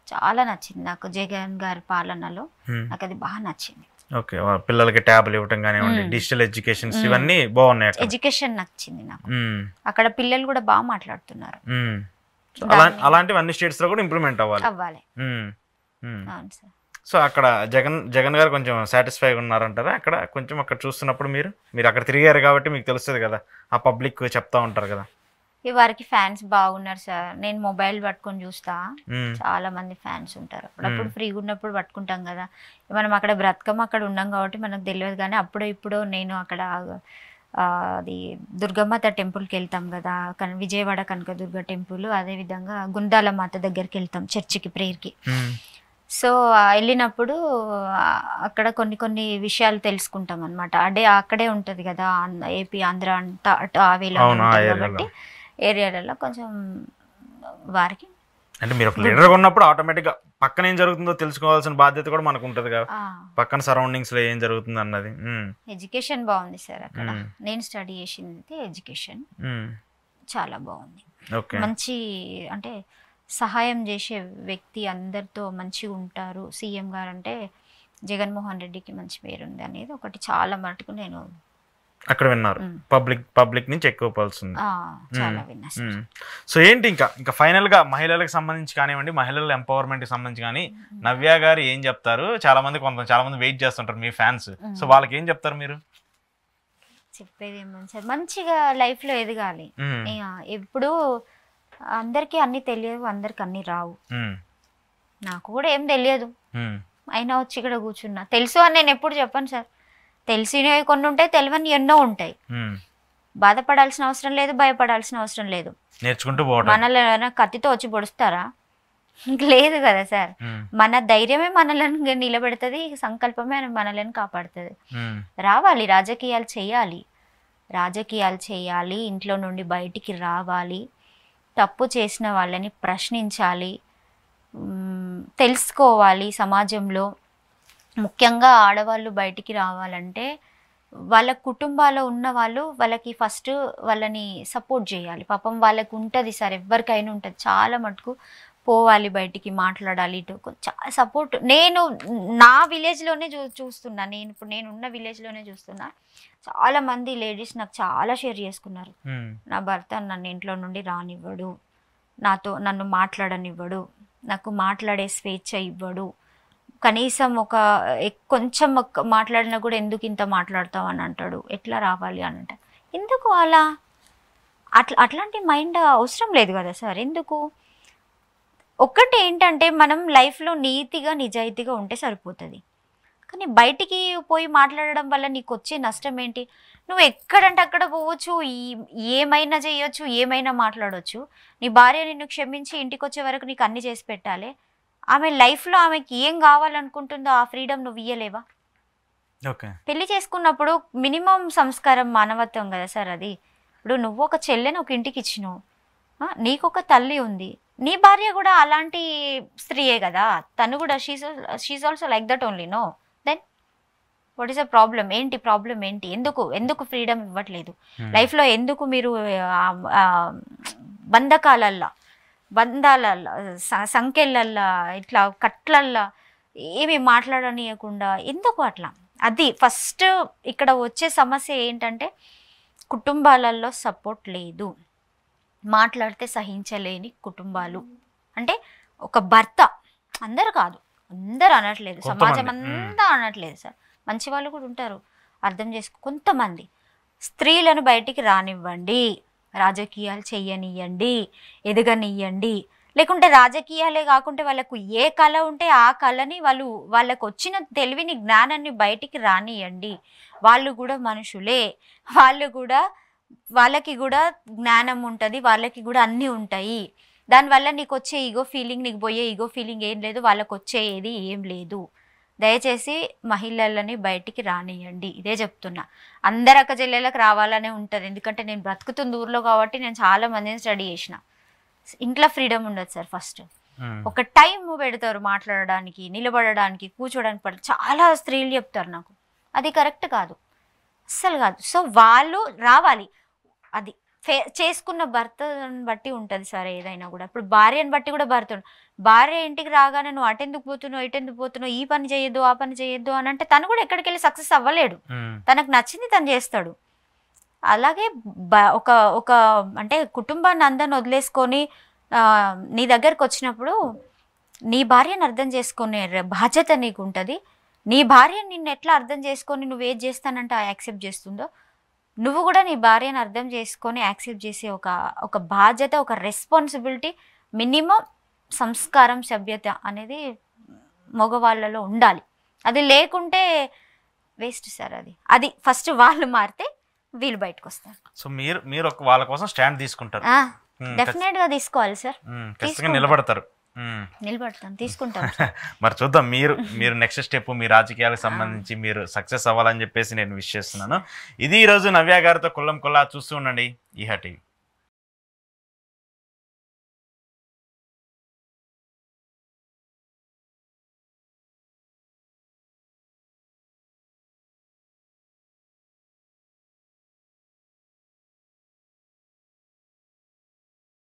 చాలా నచ్చింది నాకు. జగన్ గారి పాలనలో నాకు అది బాగా నచ్చింది.
ఓకే, పిల్లలకి ట్యాబ్లు ఇవ్వటం కానివ్వండి, డిజిటల్ ఎడ్యుకేషన్ ఇవన్నీ బాగున్నాయి.
ఎడ్యుకేషన్ నచ్చింది నాకు. అక్కడ పిల్లలు కూడా బాగా మాట్లాడుతున్నారు.
అలాంటివి అన్ని స్టేట్స్ లో కూడా ఇంప్లిమెంట్ అవ్వాలి.
అవును సార్.
సో అక్కడ జగన్ గారు కొంచెం సాటిస్ఫైగా ఉన్నారంటారా? అక్కడ చూస్తున్నప్పుడు మీరు అక్కడ తిరిగారు కాబట్టి మీకు తెలుస్తుంది కదా, ఆ పబ్లిక్ చెప్తా ఉంటారు కదా.
వారికి ఫ్యాన్స్ బాగున్నారు సార్. నేను మొబైల్ పట్టుకొని చూస్తా, చాలా మంది ఫ్యాన్స్ ఉంటారు. అప్పుడు ఫ్రీగా ఉన్నప్పుడు పట్టుకుంటాం కదా, మనం అక్కడ బ్రతకం అక్కడ ఉన్నాం కాబట్టి మనకు తెలియదు. కానీ ఇప్పుడు నేను అక్కడ అది దుర్గమాత టెంపుల్కి వెళ్తాం కదా, విజయవాడ కనకదుర్గ టెంపుల్, అదేవిధంగా గుండాల మాత దగ్గరికి వెళ్తాం చర్చికి, ప్రేయర్కి. సో వెళ్ళినప్పుడు అక్కడ కొన్ని విషయాలు తెలుసుకుంటాం అనమాట. అక్కడే ఉంటుంది కదా ఏపీ, ఆంధ్ర అంతా అటు ఆ వేలో కాబట్టి ఏరియాలలో కొంచెం వారికి
అంటే మీరు ఒక లీడర్గా ఉన్నప్పుడు ఆటోమేటిక్గా పక్కన ఏం జరుగుతుందో తెలుసుకోవాల్సిన బాధ్యత కూడా మనకు ఉంటుంది కదా, పక్కన సరౌండింగ్స్ లో ఏం జరుగుతుంది అన్నది.
ఎడ్యుకేషన్ బాగుంది సార్ అక్కడ. నేను స్టడీ చేసింది ఎడ్యుకేషన్, చాలా బాగుంది. మంచి అంటే సహాయం చేసే వ్యక్తి, అందరితో మంచిగా ఉంటారు. సీఎం గారు అంటే జగన్మోహన్ రెడ్డికి మంచి పేరుంది అనేది ఒకటి చాలా మటుకు నేను
అక్కడ విన్నారు. పబ్లిక్ నుంచి ఎక్కువ పల్స్ ఉంది. సో ఏంటి ఇంకా ఫైనల్ గా మహిళలకు సంబంధించి కానివ్వండి, మహిళల ఎంపవర్మెంట్ కి సంబంధించి కానీ నవ్య గారు ఏం చెప్తారు? చాలా మంది వెయిట్ చేస్తుంటారు మీ ఫ్యాన్స్. సో వాళ్ళకి ఏం చెప్తారు మీరు?
చెప్పేది ఏమని సార్, మంచిగా లైఫ్ లో ఎదగాలి. ఎప్పుడు అందరికి అన్ని తెలియదు, అందరికి అన్ని రావు. నాకు కూడా ఏం తెలియదు, అయినా వచ్చి ఇక్కడ కూర్చున్నా. తెలుసు అని నేను ఎప్పుడు చెప్పాను సార్. తెలిసినవి కొన్ని ఉంటాయి, తెలియని ఎన్నో ఉంటాయి. బాధపడాల్సిన అవసరం లేదు, భయపడాల్సిన అవసరం లేదు.
నేర్చుకుంటూ పోవడం.
మనల్ని కత్తితో వచ్చి పొడుస్తారా? లేదు కదా సార్. మన ధైర్యమే మనల్ని నిలబెడుతుంది, సంకల్పమే మనల్ని కాపాడుతుంది. రావాలి, రాజకీయాలు చేయాలి, ఇంట్లో నుండి బయటికి రావాలి, తప్పు చేసిన వాళ్ళని ప్రశ్నించాలి, తెలుసుకోవాలి. సమాజంలో ముఖ్యంగా ఆడవాళ్ళు బయటికి రావాలంటే వాళ్ళ కుటుంబాల్లో ఉన్న వాళ్ళు వాళ్ళకి ఫస్ట్ వాళ్ళని సపోర్ట్ చేయాలి. పాపం వాళ్ళకి ఉంటుంది సార్, ఎవరికైనా ఉంటుంది, చాలా మటుకు పోవాలి, బయటికి మాట్లాడాలి, ఇటు చాలా సపోర్ట్. నేను నా విలేజ్లోనే చూస్తున్నా, నేనున్న విలేజ్లోనే చూస్తున్నా. చాలామంది లేడీస్ నాకు చాలా షేర్ చేసుకున్నారు, నా భర్త నన్ను ఇంట్లో నుండి రానివ్వడు, నన్ను మాట్లాడనివ్వడు, నాకు మాట్లాడే స్వేచ్ఛ ఇవ్వడు, కనీసం కొంచెం మాట్లాడినా కూడా ఎందుకు ఇంత మాట్లాడతావు అని అంటాడు, ఎట్లా రావాలి అని అంటాడు. ఎందుకు అట్లాంటి మైండ్ అవసరం లేదు కదా సార్. ఎందుకు? ఒక్కటి ఏంటంటే మనం లైఫ్లో నీతిగా నిజాయితీగా ఉంటే సరిపోతుంది. కానీ బయటికి పోయి మాట్లాడడం వల్ల నీకు వచ్చే నష్టం ఏంటి? నువ్వు ఎక్కడంటే అక్కడ పోవచ్చు, ఏమైనా చేయొచ్చు, ఏమైనా మాట్లాడవచ్చు. నీ భార్య నిన్ను క్షమించి ఇంటికి వచ్చే వరకు నీకు అన్ని చేసి పెట్టాలి. ఆమె లైఫ్లో ఆమెకి ఏం కావాలనుకుంటుందో ఆ ఫ్రీడమ్ నువ్వు ఇయ్యలేవా? పెళ్లి చేసుకున్నప్పుడు మినిమం సంస్కారం, మానవత్వం కదా సార్ అది. ఇప్పుడు నువ్వు ఒక చెల్లెని ఒక ఇంటికి ఇచ్చినావు, నీకొక తల్లి ఉంది, నీ భార్య కూడా అలాంటి స్త్రీయే కదా, తను కూడా she also like that only. No, then what is a problem? ఏంటి ప్రాబ్లం ఏంటి? ఎందుకు ఫ్రీడమ్ ఇవ్వట్లేదు లైఫ్లో? ఎందుకు మీరు బంధాలల్లా సంఖ్యలల్లా ఇట్లా కట్లల్లా ఏమి మాట్లాడనీయకుండా ఎందుకు అట్లా? అది ఫస్ట్ ఇక్కడ వచ్చే సమస్య ఏంటంటే కుటుంబాలలో సపోర్ట్ లేదు, మాట్లాడితే సహించలేని కుటుంబాలు. అంటే ఒక భర్త, అందరు కాదు, అందరు అనట్లేదు, సమాజం అంతా అనట్లేదు సార్, మంచి వాళ్ళు కూడా ఉంటారు, అర్థం చేసుకో. కొంతమంది స్త్రీలను బయటికి రానివ్వండి, రాజకీయాలు చెయ్యనియండి, ఎదగనియండి. లేకుంటే రాజకీయాలే కాకుంటే వాళ్ళకు ఏ కళ ఉంటే ఆ కళని వాళ్ళకు వచ్చిన తెలివిని, జ్ఞానాన్ని బయటికి రానియండి. వాళ్ళు కూడా మనుషులే, వాళ్ళకి కూడా జ్ఞానం ఉంటుంది, వాళ్ళకి కూడా అన్నీ ఉంటాయి. దానివల్ల నీకు వచ్చే ఈగో ఫీలింగ్, నీకు పోయే ఈగో ఫీలింగ్ ఏం లేదు, వాళ్ళకు వచ్చేది ఏం లేదు. దయచేసి మహిళలని బయటికి రానియండి, ఇదే చెప్తున్నా. అందరు అక్క చెల్లెలకు రావాలనే ఉంటుంది, ఎందుకంటే నేను బ్రతుకుతున్న ఊర్లో కాబట్టి నేను చాలా మందిని స్టడీ చేసిన. ఇంట్లో ఫ్రీడమ్ ఉండదు సార్. ఫస్ట్ ఒక టైం పెడతారు మాట్లాడడానికి, నిలబడడానికి, కూర్చోడానికి. చాలా స్త్రీలు చెప్తారు నాకు, అది కరెక్ట్ కాదు, అస్సలు కాదు. సో వాళ్ళు రావాలి. అది చేసుకున్న భర్తను బట్టి ఉంటుంది సార్ ఏదైనా కూడా. ఇప్పుడు భార్యను బట్టి కూడా భార్య ఇంటికి రాగానే నువ్వు అటెందుకు పోతున్నావు, ఇటెందుకు పోతున్నావు, ఈ పని చేయొద్దు, ఆ పని చేయొద్దు అని అంటే తను కూడా ఎక్కడికి వెళ్ళి సక్సెస్ అవ్వలేడు. తనకు నచ్చింది తను చేస్తాడు. అలాగే ఒక అంటే కుటుంబాన్ని అందరిని వదిలేసుకొని నీ దగ్గరకు వచ్చినప్పుడు నీ భార్యను అర్థం చేసుకునే బాధ్యత నీకు ఉంటుంది. నీ భార్య నిన్ను ఎట్లా అర్థం చేసుకొని నువ్వు ఏది చేస్తానంటే యాక్సెప్ట్ చేస్తుందో, నువ్వు కూడా నీ భార్యను అర్థం చేసుకొని యాక్సెప్ట్ చేసే ఒక బాధ్యత, ఒక రెస్పాన్సిబిలిటీ, మినిమం సంస్కారం, సభ్యత అనేది మగవాళ్ళలో ఉండాలి. అది లేకుంటే వేస్ట్ సార్. అది ఫస్ట్ వాళ్ళు మారితే వీళ్ళు బయటకు వస్తారు.
సో మీరు వాళ్ళ కోసం స్టాండ్ తీసుకుంటారు?
డెఫినెట్ గా తీసుకోవాలి సార్.
నిలబడతారు?
నిలబడతాను, తీసుకుంటాం.
మరి చూద్దాం, మీరు నెక్స్ట్ స్టెప్ మీ రాజకీయాలకు సంబంధించి మీరు సక్సెస్ అవ్వాలని చెప్పేసి నేను విష్ చేస్తున్నాను. ఇది ఈరోజు నవ్య గారితో కుల్లం కుల్లా. చూస్తూ ఉండండి ఈహా టీవీ.